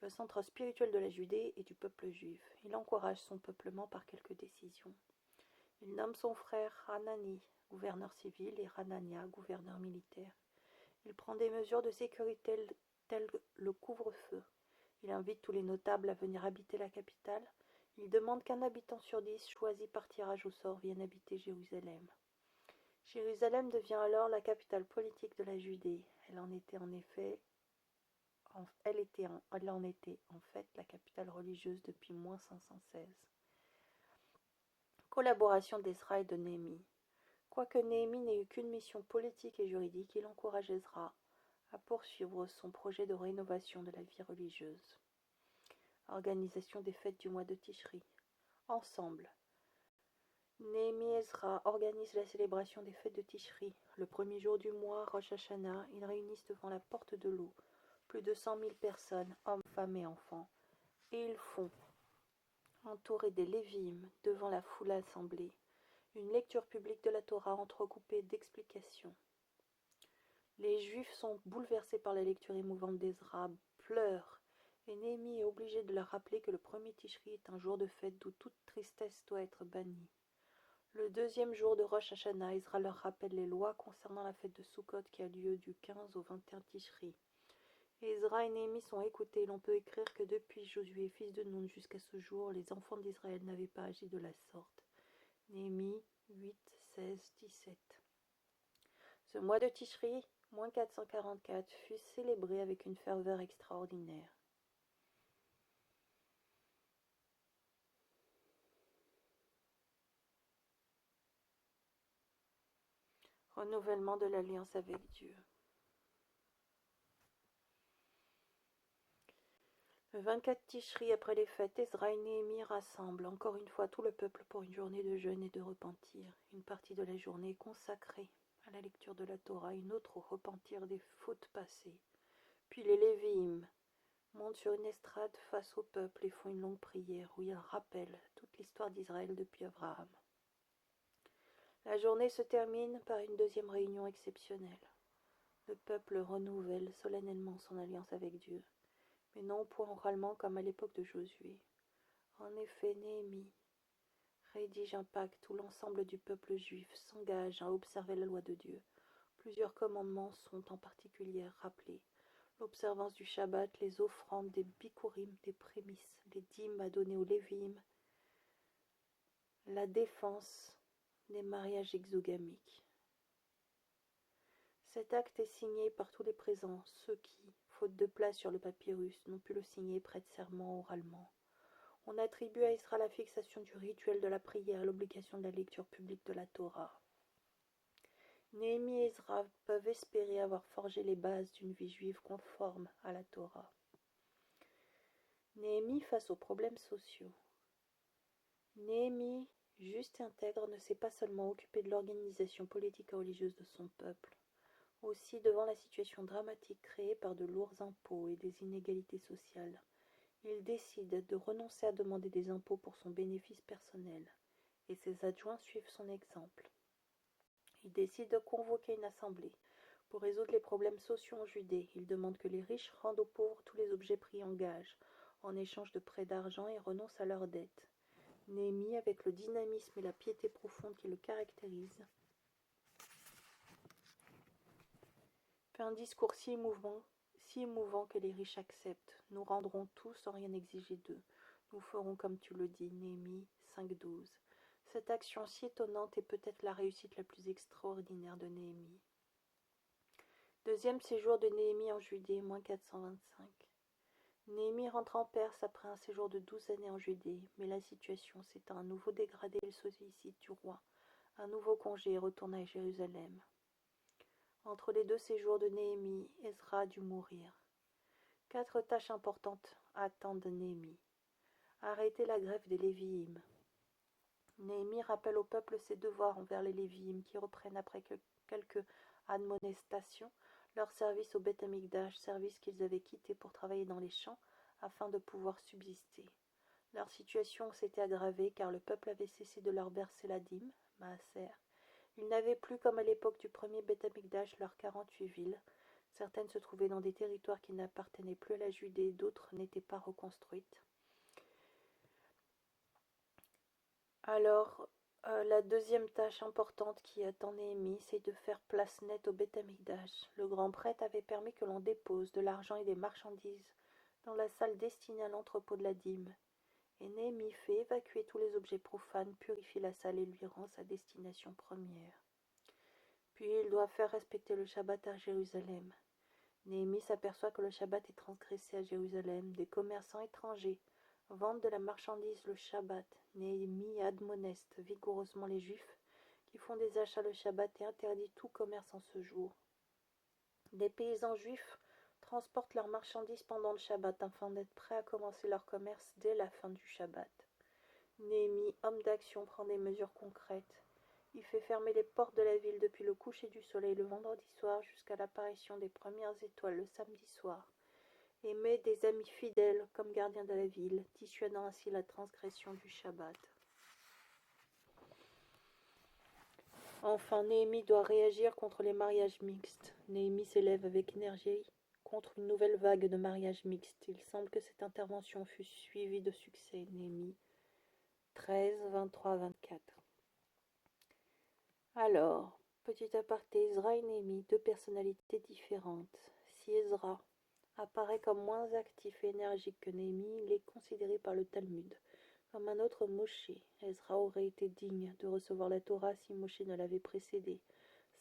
Le centre spirituel de la Judée et du peuple juif. Il encourage son peuplement par quelques décisions. Il nomme son frère Hanani, gouverneur civil, et Hanania, gouverneur militaire. Il prend des mesures de sécurité telles le couvre-feu. Il invite tous les notables à venir habiter la capitale. Il demande qu'un habitant sur 10, choisi par tirage au sort, vienne habiter Jérusalem. Jérusalem devient alors la capitale politique de la Judée. Elle en était en fait la capitale religieuse depuis moins 516. Collaboration d'Ezra et de Néhémie. Quoique Néhémie n'ait eu qu'une mission politique et juridique, il encourage Ezra à poursuivre son projet de rénovation de la vie religieuse. Organisation des fêtes du mois de Tishri. Ensemble, Néhémie et Ezra organisent la célébration des fêtes de Tishri. Le premier jour du mois, Rosh Hashanah, ils réunissent devant la porte de l'eau plus de 100 000 personnes, hommes, femmes et enfants, et ils font, entourés des Lévi'im, devant la foule assemblée, une lecture publique de la Torah entrecoupée d'explications. Les Juifs sont bouleversés par la lecture émouvante d'Ezra, pleurent, et Néhémie est obligé de leur rappeler que le premier Tishri est un jour de fête d'où toute tristesse doit être bannie. Le deuxième jour de Rosh Hashanah, Ezra leur rappelle les lois concernant la fête de Sukkot qui a lieu du 15 au 21 Tishri. Ezra et Néhémie sont écoutés. L'on peut écrire que depuis Josué, fils de Nun, jusqu'à ce jour, les enfants d'Israël n'avaient pas agi de la sorte. Néhémie 8, 16, 17. Ce mois de Tishri, moins 444, fut célébré avec une ferveur extraordinaire. Renouvellement de l'alliance avec Dieu. Le 24 Tishri, après les fêtes, Ezra et Néhémie rassemblent encore une fois tout le peuple pour une journée de jeûne et de repentir. Une partie de la journée est consacrée à la lecture de la Torah, une autre au repentir des fautes passées. Puis les Lévi'im montent sur une estrade face au peuple et font une longue prière où ils rappellent toute l'histoire d'Israël depuis Abraham. La journée se termine par une deuxième réunion exceptionnelle. Le peuple renouvelle solennellement son alliance avec Dieu, mais non point oralement comme à l'époque de Josué. En effet, Néhémie rédige un pacte où l'ensemble du peuple juif s'engage à observer la loi de Dieu. Plusieurs commandements sont en particulier rappelés. L'observance du Shabbat, les offrandes, des bikurim, des prémices, les dîmes à donner aux Lévi'im, la défense des mariages exogamiques. Cet acte est signé par tous les présents, ceux qui, faute de place sur le papyrus, n'ont pu le signer prêtent serment oralement. On attribue à Ezra la fixation du rituel de la prière, l'obligation de la lecture publique de la Torah. Néhémie et Ezra peuvent espérer avoir forgé les bases d'une vie juive conforme à la Torah. Néhémie face aux problèmes sociaux. Néhémie, juste et intègre, ne s'est pas seulement occupé de l'organisation politique et religieuse de son peuple. Aussi, devant la situation dramatique créée par de lourds impôts et des inégalités sociales, il décide de renoncer à demander des impôts pour son bénéfice personnel, et ses adjoints suivent son exemple. Il décide de convoquer une assemblée. Pour résoudre les problèmes sociaux en Judée, il demande que les riches rendent aux pauvres tous les objets pris en gage, en échange de prêts d'argent, et renoncent à leurs dettes. Néhémie, avec le dynamisme et la piété profonde qui le caractérisent, fait un discours si émouvant que les riches acceptent. Nous rendrons tout sans rien exiger d'eux. Nous ferons comme tu le dis, Néhémie 5.12. Cette action si étonnante est peut-être la réussite la plus extraordinaire de Néhémie. Deuxième séjour de Néhémie en Judée, moins 425. Néhémie rentre en Perse après un séjour de 12 années en Judée, mais la situation s'étant à nouveau dégradée, il sollicite du roi un nouveau congé et retourne à Jérusalem. Entre les deux séjours de Néhémie, Ezra dut mourir. 4 tâches importantes attendent Néhémie. Arrêter la grève des Léviïm. Néhémie rappelle au peuple ses devoirs envers les Léviïm qui reprennent après quelques admonestations leur service au Beth Amikdash, service qu'ils avaient quitté pour travailler dans les champs afin de pouvoir subsister. Leur situation s'était aggravée car le peuple avait cessé de leur verser la dîme, Maaser. Ils n'avaient plus, comme à l'époque du premier Beth Amikdash, leurs 48 villes. Certaines se trouvaient dans des territoires qui n'appartenaient plus à la Judée, d'autres n'étaient pas reconstruites. Alors, la deuxième tâche importante qui attend Néhémie, c'est de faire place nette au Beth Amikdash. Le grand prêtre avait permis que l'on dépose de l'argent et des marchandises dans la salle destinée à l'entrepôt de la dîme. Et Néhémie fait évacuer tous les objets profanes, purifie la salle et lui rend sa destination première. Puis il doit faire respecter le Shabbat à Jérusalem. Néhémie s'aperçoit que le Shabbat est transgressé à Jérusalem. Des commerçants étrangers vendent de la marchandise le Shabbat. Néhémie admoneste vigoureusement les Juifs qui font des achats le Shabbat et interdit tout commerce en ce jour. Des paysans juifs transportent leurs marchandises pendant le Shabbat afin d'être prêts à commencer leur commerce dès la fin du Shabbat. Néhémie, homme d'action, prend des mesures concrètes. Il fait fermer les portes de la ville depuis le coucher du soleil le vendredi soir jusqu'à l'apparition des premières étoiles le samedi soir, et met des amis fidèles comme gardiens de la ville, dissuadant ainsi la transgression du Shabbat. Enfin, Néhémie doit réagir contre les mariages mixtes. Néhémie s'élève avec énergie contre une nouvelle vague de mariages mixtes. Il semble que cette intervention fut suivie de succès. Néhémie 13, 23, 24. Alors, petit aparté, Ezra et Néhémie, deux personnalités différentes. Si Ezra apparaît comme moins actif et énergique que Néhémie, il est considéré par le Talmud comme un autre Moshe. Ezra aurait été digne de recevoir la Torah si Moshe ne l'avait précédé.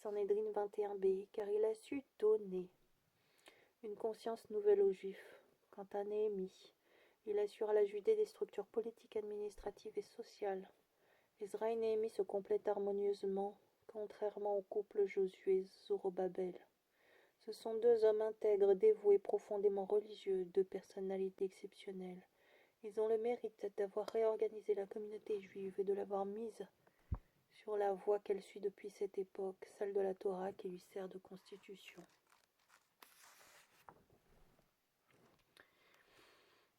Sanhédrin 21b, car il a su donner une conscience nouvelle aux Juifs. Quant à Néhémie, il assure à la Judée des structures politiques, administratives et sociales. Ezra et Néhémie se complètent harmonieusement, contrairement au couple Josué-Zorobabel. Ce sont deux hommes intègres, dévoués, profondément religieux, deux personnalités exceptionnelles. Ils ont le mérite d'avoir réorganisé la communauté juive et de l'avoir mise sur la voie qu'elle suit depuis cette époque, celle de la Torah qui lui sert de constitution.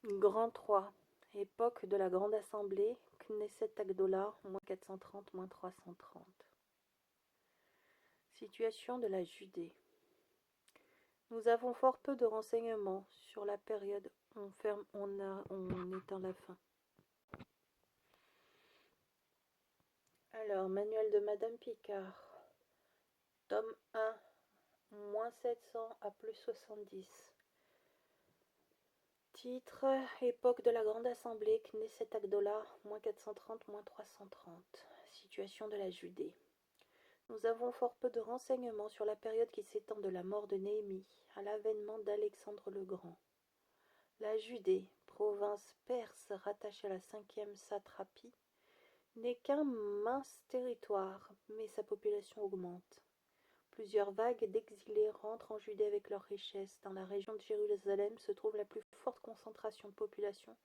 Grand 3, époque de la Grande Assemblée, Knesset Agdola, moins 430, moins 330. Situation de la Judée. Nous avons fort peu de renseignements sur la période on est en la fin. Alors, manuel de Madame Picard, tome 1, moins 700 à plus 70. Titre, époque de la Grande Assemblée, Knesset Agdola, moins 430, moins 330. Situation de la Judée. Nous avons fort peu de renseignements sur la période qui s'étend de la mort de Néhémie à l'avènement d'Alexandre le Grand. La Judée, province perse rattachée à la 5e satrapie, n'est qu'un mince territoire, mais sa population augmente. Plusieurs vagues d'exilés rentrent en Judée avec leurs richesses. Dans la région de Jérusalem se trouve la plus forte concentration de population,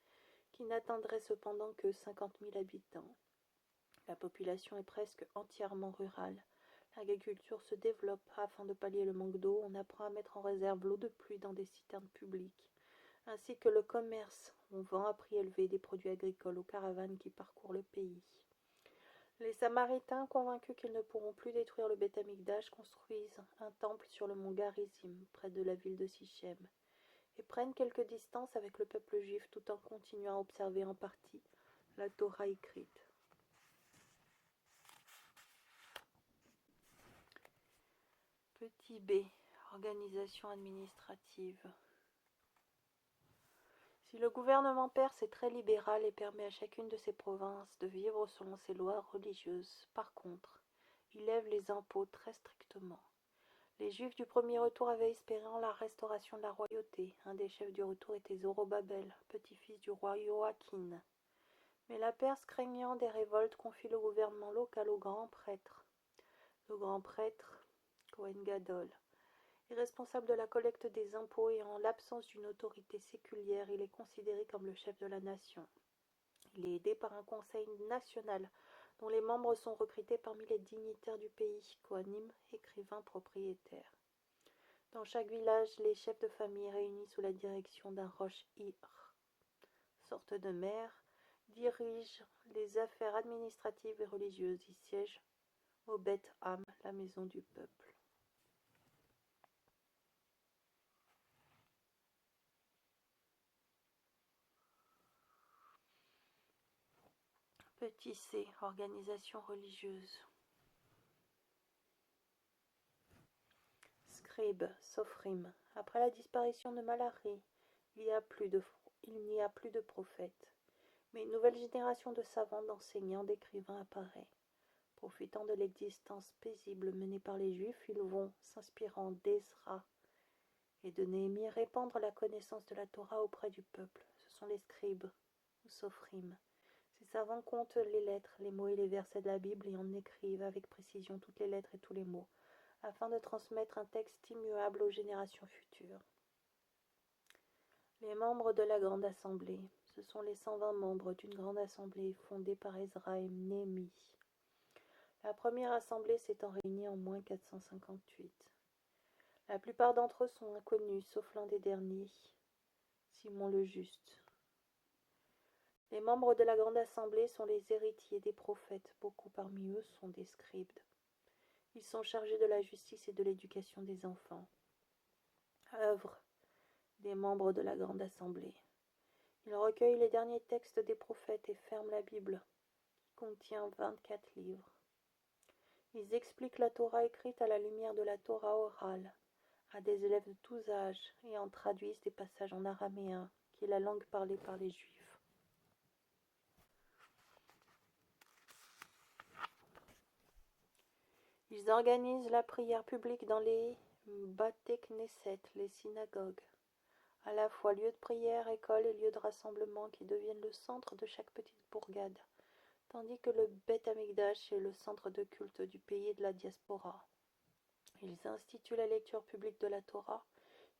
qui n'atteindrait cependant que 50 000 habitants. La population est presque entièrement rurale. L'agriculture se développe. Afin de pallier le manque d'eau, on apprend à mettre en réserve l'eau de pluie dans des citernes publiques, ainsi que le commerce. On vend à prix élevé des produits agricoles aux caravanes qui parcourent le pays. Les Samaritains, convaincus qu'ils ne pourront plus détruire le Beth Amikdash, construisent un temple sur le mont Garizim, près de la ville de Sichem, et prennent quelques distances avec le peuple juif tout en continuant à observer en partie la Torah écrite. Petit b. Organisation administrative. Si le gouvernement perse est très libéral et permet à chacune de ses provinces de vivre selon ses lois religieuses, par contre, il lève les impôts très strictement. Les Juifs du premier retour avaient espéré en la restauration de la royauté. Un des chefs du retour était Zorobabel, petit-fils du roi Joachim. Mais la Perse, craignant des révoltes, confie le gouvernement local au grand prêtre. Le grand prêtre, Kohen Gadol, est responsable de la collecte des impôts et en l'absence d'une autorité séculière, il est considéré comme le chef de la nation. Il est aidé par un conseil national dont les membres sont recrutés parmi les dignitaires du pays, Kohanim, écrivains, propriétaires. Dans chaque village, les chefs de famille réunis sous la direction d'un Rosh Ir, sorte de maire, dirigent les affaires administratives et religieuses. Ils siègent au Beth Am, la maison du peuple. Petit c. Organisation religieuse. Scribe, Sophrim. Après la disparition de Malachie, il n'y a plus de prophètes. Mais une nouvelle génération de savants, d'enseignants, d'écrivains apparaît. Profitant de l'existence paisible menée par les Juifs, ils vont, s'inspirant d'Ezra et de Néhémie, répandre la connaissance de la Torah auprès du peuple. Ce sont les scribes, ou sophrim. Ces savants comptent les lettres, les mots et les versets de la Bible et en écrivent avec précision toutes les lettres et tous les mots, afin de transmettre un texte immuable aux générations futures. Les membres de la Grande Assemblée. Ce sont les 120 membres d'une grande assemblée fondée par Ezra et Néhémie. La première assemblée s'étant réunie en moins 458. La plupart d'entre eux sont inconnus, sauf l'un des derniers, Simon le Juste. Les membres de la grande assemblée sont les héritiers des prophètes. Beaucoup parmi eux sont des scribes. Ils sont chargés de la justice et de l'éducation des enfants. Œuvre des membres de la grande assemblée. Ils recueillent les derniers textes des prophètes et ferment la Bible, qui contient 24 livres. Ils expliquent la Torah écrite à la lumière de la Torah orale à des élèves de tous âges et en traduisent des passages en araméen, qui est la langue parlée par les Juifs. Ils organisent la prière publique dans les Baté Knesset, les synagogues, à la fois lieu de prière, école et lieu de rassemblement qui deviennent le centre de chaque petite bourgade, tandis que le Beth Amikdash est le centre de culte du pays et de la diaspora. Ils instituent la lecture publique de la Torah.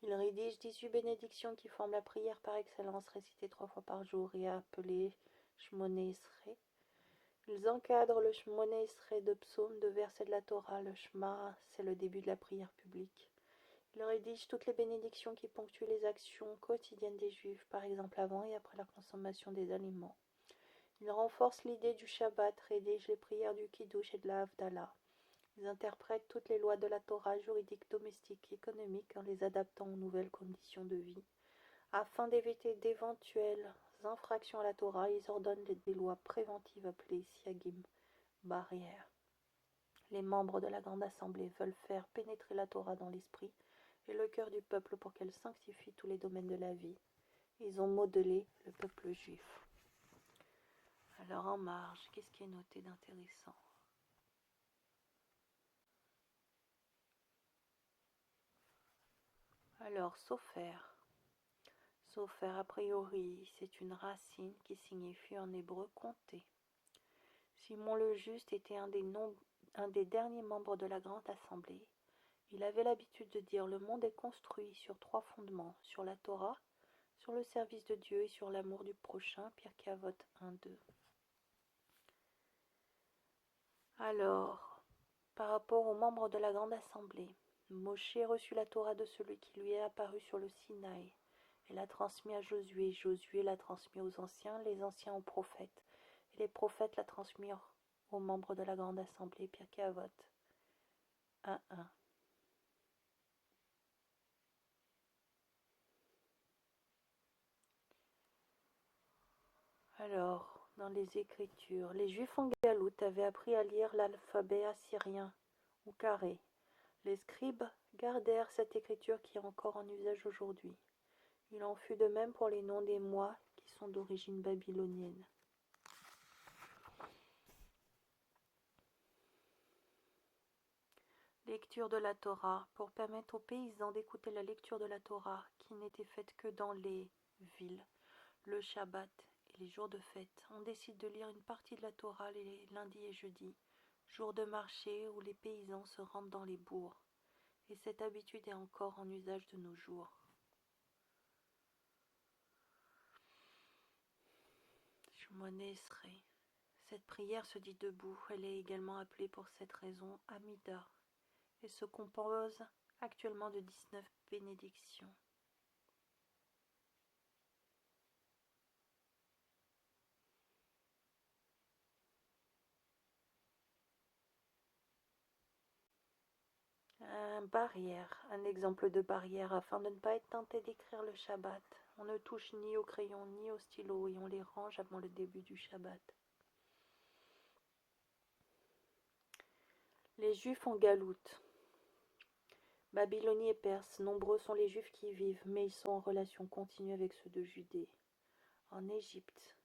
Ils rédigent 18 bénédictions qui forment la prière par excellence, récitée 3 fois par jour et appelée Shmoné Esrei. Ils encadrent le Shmoné Esrei de psaumes, de versets de la Torah. Le Shema, c'est le début de la prière publique. Ils rédigent toutes les bénédictions qui ponctuent les actions quotidiennes des Juifs, par exemple avant et après la consommation des aliments. Ils renforcent l'idée du Shabbat, rédigent les prières du Kiddush et de la Havdalah. Ils interprètent toutes les lois de la Torah juridiques, domestiques et économiques en les adaptant aux nouvelles conditions de vie. Afin d'éviter d'éventuelles infractions à la Torah, ils ordonnent des lois préventives appelées siagim, barrières. Les membres de la grande assemblée veulent faire pénétrer la Torah dans l'esprit et le cœur du peuple pour qu'elle sanctifie tous les domaines de la vie. Ils ont modelé le peuple juif. Alors en marge, qu'est-ce qui est noté d'intéressant ? Alors, Sopher. Sopher, a priori, c'est une racine qui signifie en hébreu compter. Simon le Juste était un des derniers membres de la grande assemblée. Il avait l'habitude de dire: le monde est construit sur 3 fondements, sur la Torah, sur le service de Dieu et sur l'amour du prochain. Pirkei Avot 1-2. Alors, par rapport aux membres de la grande assemblée, Moshe reçut la Torah de celui qui lui est apparu sur le Sinaï et l'a transmis à Josué. Josué l'a transmis aux anciens, les anciens aux prophètes, et les prophètes la transmirent aux membres de la grande assemblée. Pirkei Avot 1-1. Alors, dans les Écritures, les Juifs en Galoute avaient appris à lire l'alphabet assyrien ou carré. Les scribes gardèrent cette écriture qui est encore en usage aujourd'hui. Il en fut de même pour les noms des mois qui sont d'origine babylonienne. Lecture de la Torah. Pour permettre aux paysans d'écouter la lecture de la Torah, qui n'était faite que dans les villes, le Shabbat et les jours de fête, on décide de lire une partie de la Torah les lundis et jeudis, jours de marché où les paysans se rendent dans les bourgs. Et cette habitude est encore en usage de nos jours. Shemone Esrei. Cette prière se dit debout. Elle est également appelée pour cette raison Amida et se compose actuellement de 19 bénédictions. Barrière, un exemple de barrière afin de ne pas être tenté d'écrire le Shabbat. On ne touche ni au crayon ni au stylo et on les range avant le début du Shabbat. Les Juifs en Galoute. Babylonie et Perse, nombreux sont les Juifs qui y vivent, mais ils sont en relation continue avec ceux de Judée. En Égypte,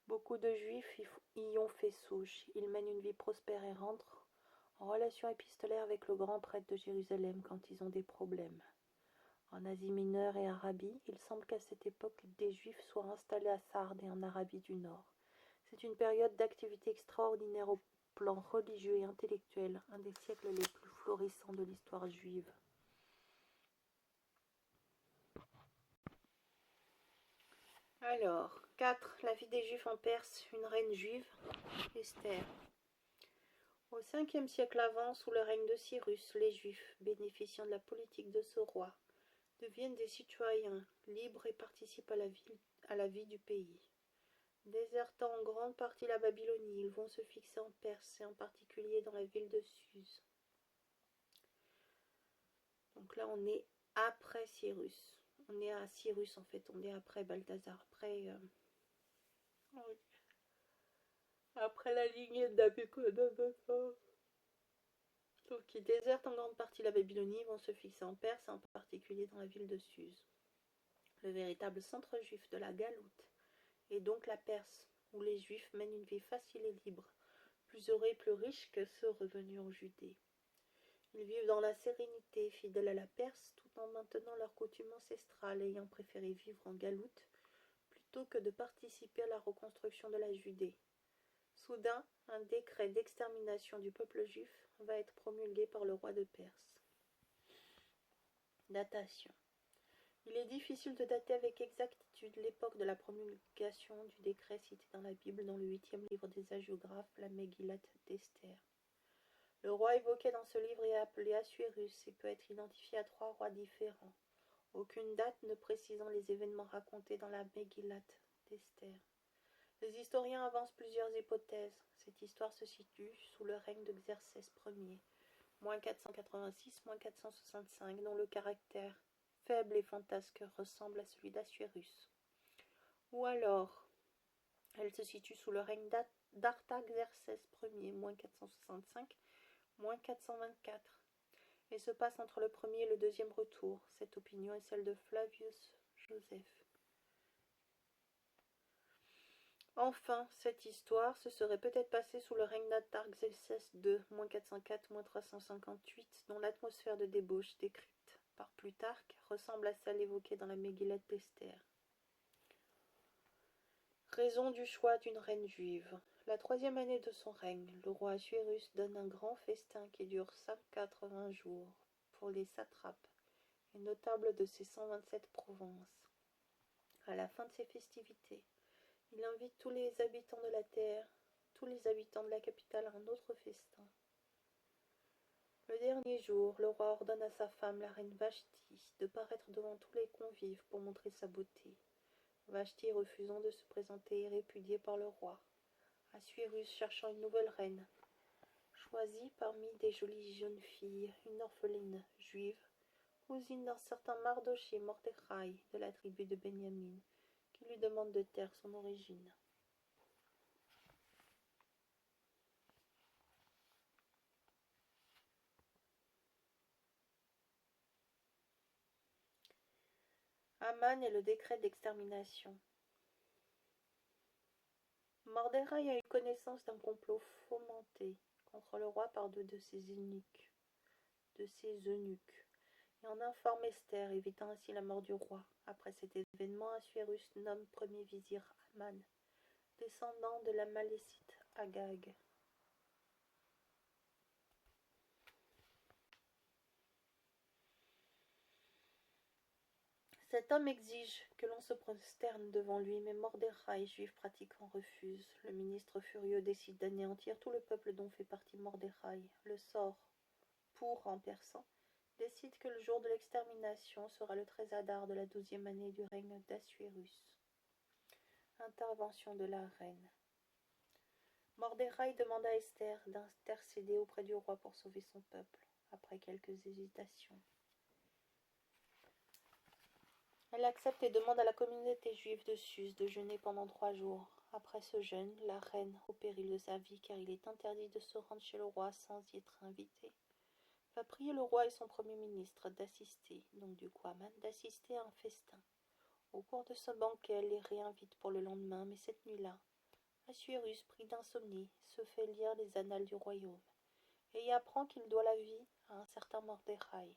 beaucoup de Juifs y ont fait souche. Ils mènent une vie prospère et rentrent en relation épistolaire avec le grand prêtre de Jérusalem quand ils ont des problèmes. En Asie mineure et Arabie, il semble qu'à cette époque, des Juifs soient installés à Sardes et en Arabie du Nord. C'est une période d'activité extraordinaire au plan religieux et intellectuel, un des siècles les plus florissants de l'histoire juive. Alors, 4. La vie des Juifs en Perse, une reine juive, Esther. Au 5e siècle avant, sous le règne de Cyrus, les Juifs, bénéficiant de la politique de ce roi, deviennent des citoyens libres et participent à la vie du pays. Désertant en grande partie la Babylonie, ils vont se fixer en Perse et en particulier dans la ville de Suse. Donc là, on est après Cyrus. On est à Cyrus en fait, on est après Balthazar, après la lignée de Nabucodonosor. Donc ils désertent en grande partie la Babylonie, vont se fixer en Perse, en particulier dans la ville de Suse. Le véritable centre juif de la Galoute est donc la Perse, où les Juifs mènent une vie facile et libre, plus heureux et plus riches que ceux revenus en Judée. Ils vivent dans la sérénité, fidèles à la Perse, tout en maintenant leurs coutumes ancestrales, ayant préféré vivre en Galoute plutôt que de participer à la reconstruction de la Judée. Soudain, un décret d'extermination du peuple juif va être promulgué par le roi de Perse. Datation. Il est difficile de dater avec exactitude l'époque de la promulgation du décret cité dans la Bible dans le 8e livre des hagiographes, la Megillat d'Esther. Le roi évoqué dans ce livre est appelé Assuérus et peut être identifié à 3 rois différents, aucune date ne précisant les événements racontés dans la Megillat d'Esther. Les historiens avancent plusieurs hypothèses. Cette histoire se situe sous le règne de Xerxès Ier, -486-465, dont le caractère faible et fantasque ressemble à celui d'Assuérus. Ou alors, elle se situe sous le règne d'Artaxerxès Ier, -465-424, et se passe entre le premier et le deuxième retour. Cette opinion est celle de Flavius Joseph. Enfin, cette histoire se serait peut-être passée sous le règne d'Artaxerxès II, -404-358, dont l'atmosphère de débauche décrite par Plutarque ressemble à celle évoquée dans la Megillat d'Esther. Raison du choix d'une reine juive. La 3e année de son règne, le roi Assuérus donne un grand festin qui dure 180 jours pour les satrapes et notables de ses 127 provinces. À la fin de ces festivités, il invite tous les habitants de la terre, tous les habitants de la capitale à un autre festin. Le dernier jour, le roi ordonne à sa femme, la reine Vashti, de paraître devant tous les convives pour montrer sa beauté. Vashti refusant de se présenter est répudiée par le roi. Assuérus, cherchant une nouvelle reine, choisit parmi des jolies jeunes filles une orpheline juive, cousine d'un certain Mardochée Mordechai de la tribu de Benjamin, qui lui demande de taire son origine. Aman et le décret d'extermination. Mordechai a eu connaissance d'un complot fomenté contre le roi par deux de ses eunuques, et en informe Esther, évitant ainsi la mort du roi. Après cet événement, Assuérus nomme premier vizir Aman, descendant de la Malécite Agag. Cet homme exige que l'on se prosterne devant lui, mais Mordechai, juif pratiquant, refuse. Le ministre furieux décide d'anéantir tout le peuple dont fait partie Mordechai. Le sort, pour en persan, décide que le jour de l'extermination sera le 13 Adar de la 12e année du règne d'Assuérus. Intervention de la reine. Mordechai demande à Esther d'intercéder auprès du roi pour sauver son peuple, après quelques hésitations. Elle accepte et demande à la communauté juive de Suse de jeûner pendant 3 jours. Après ce jeûne, la reine, au péril de sa vie, car il est interdit de se rendre chez le roi sans y être invité, va prier le roi et son premier ministre d'assister, donc du coup Aman, d'assister à un festin. Au cours de ce banquet, elle les réinvite pour le lendemain, mais cette nuit-là, Assuérus, pris d'insomnie, se fait lire les annales du royaume, et y apprend qu'il doit la vie à un certain Mordechai.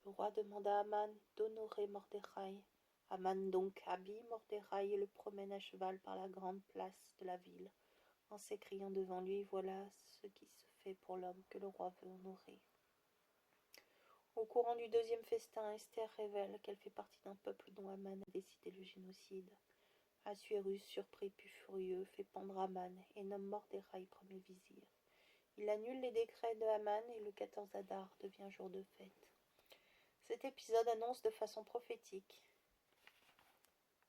Le roi demande à Aman d'honorer Mordechai. Aman donc habille Mordechai et le promène à cheval par la grande place de la ville, en s'écriant devant lui, voilà ce qui se fait pour l'homme que le roi veut honorer. Au courant du deuxième festin, Esther révèle qu'elle fait partie d'un peuple dont Aman a décidé le génocide. Assuérus, surpris puis furieux, fait pendre Aman et nomme Mordechai premier vizir. Il annule les décrets de Aman et le 14 Adar devient jour de fête. Cet épisode annonce de façon prophétique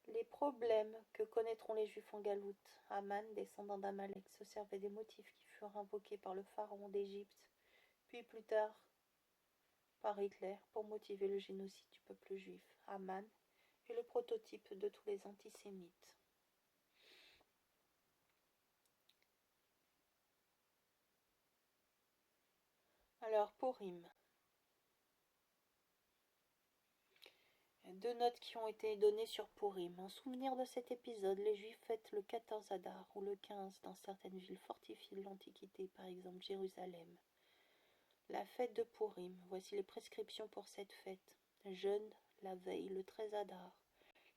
les problèmes que connaîtront les Juifs en Galoute. Aman, descendant d'Amalek, se servait des motifs qui furent invoqués par le pharaon d'Égypte, puis plus tard par Hitler, pour motiver le génocide du peuple juif. Aman est le prototype de tous les antisémites. Alors, Purim. 2 notes qui ont été données sur Purim. En souvenir de cet épisode, les Juifs fêtent le 14 Adar ou le 15 dans certaines villes fortifiées de l'Antiquité, par exemple Jérusalem. La fête de Purim. Voici les prescriptions pour cette fête. Jeûne la veille, le 13 Adar.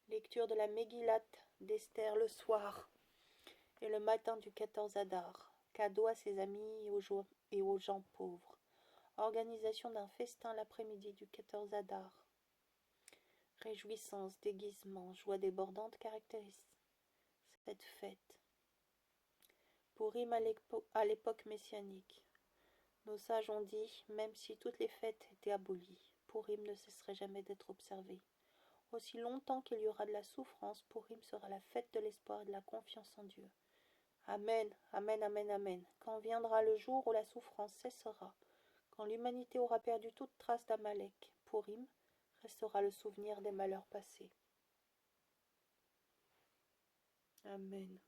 Lecture de la Megillat d'Esther le soir et le matin du 14 Adar. Cadeau à ses amis et aux gens pauvres. Organisation d'un festin l'après-midi du 14 Adar. Réjouissance, déguisement, joie débordante caractérisent cette fête. Purim à l'époque messianique. Nos sages ont dit, même si toutes les fêtes étaient abolies, Purim ne cesserait jamais d'être observé. Aussi longtemps qu'il y aura de la souffrance, Purim sera la fête de l'espoir et de la confiance en Dieu. Amen, amen, amen, amen. Quand viendra le jour où la souffrance cessera, quand l'humanité aura perdu toute trace d'Amalek, Purim restera le souvenir des malheurs passés. Amen.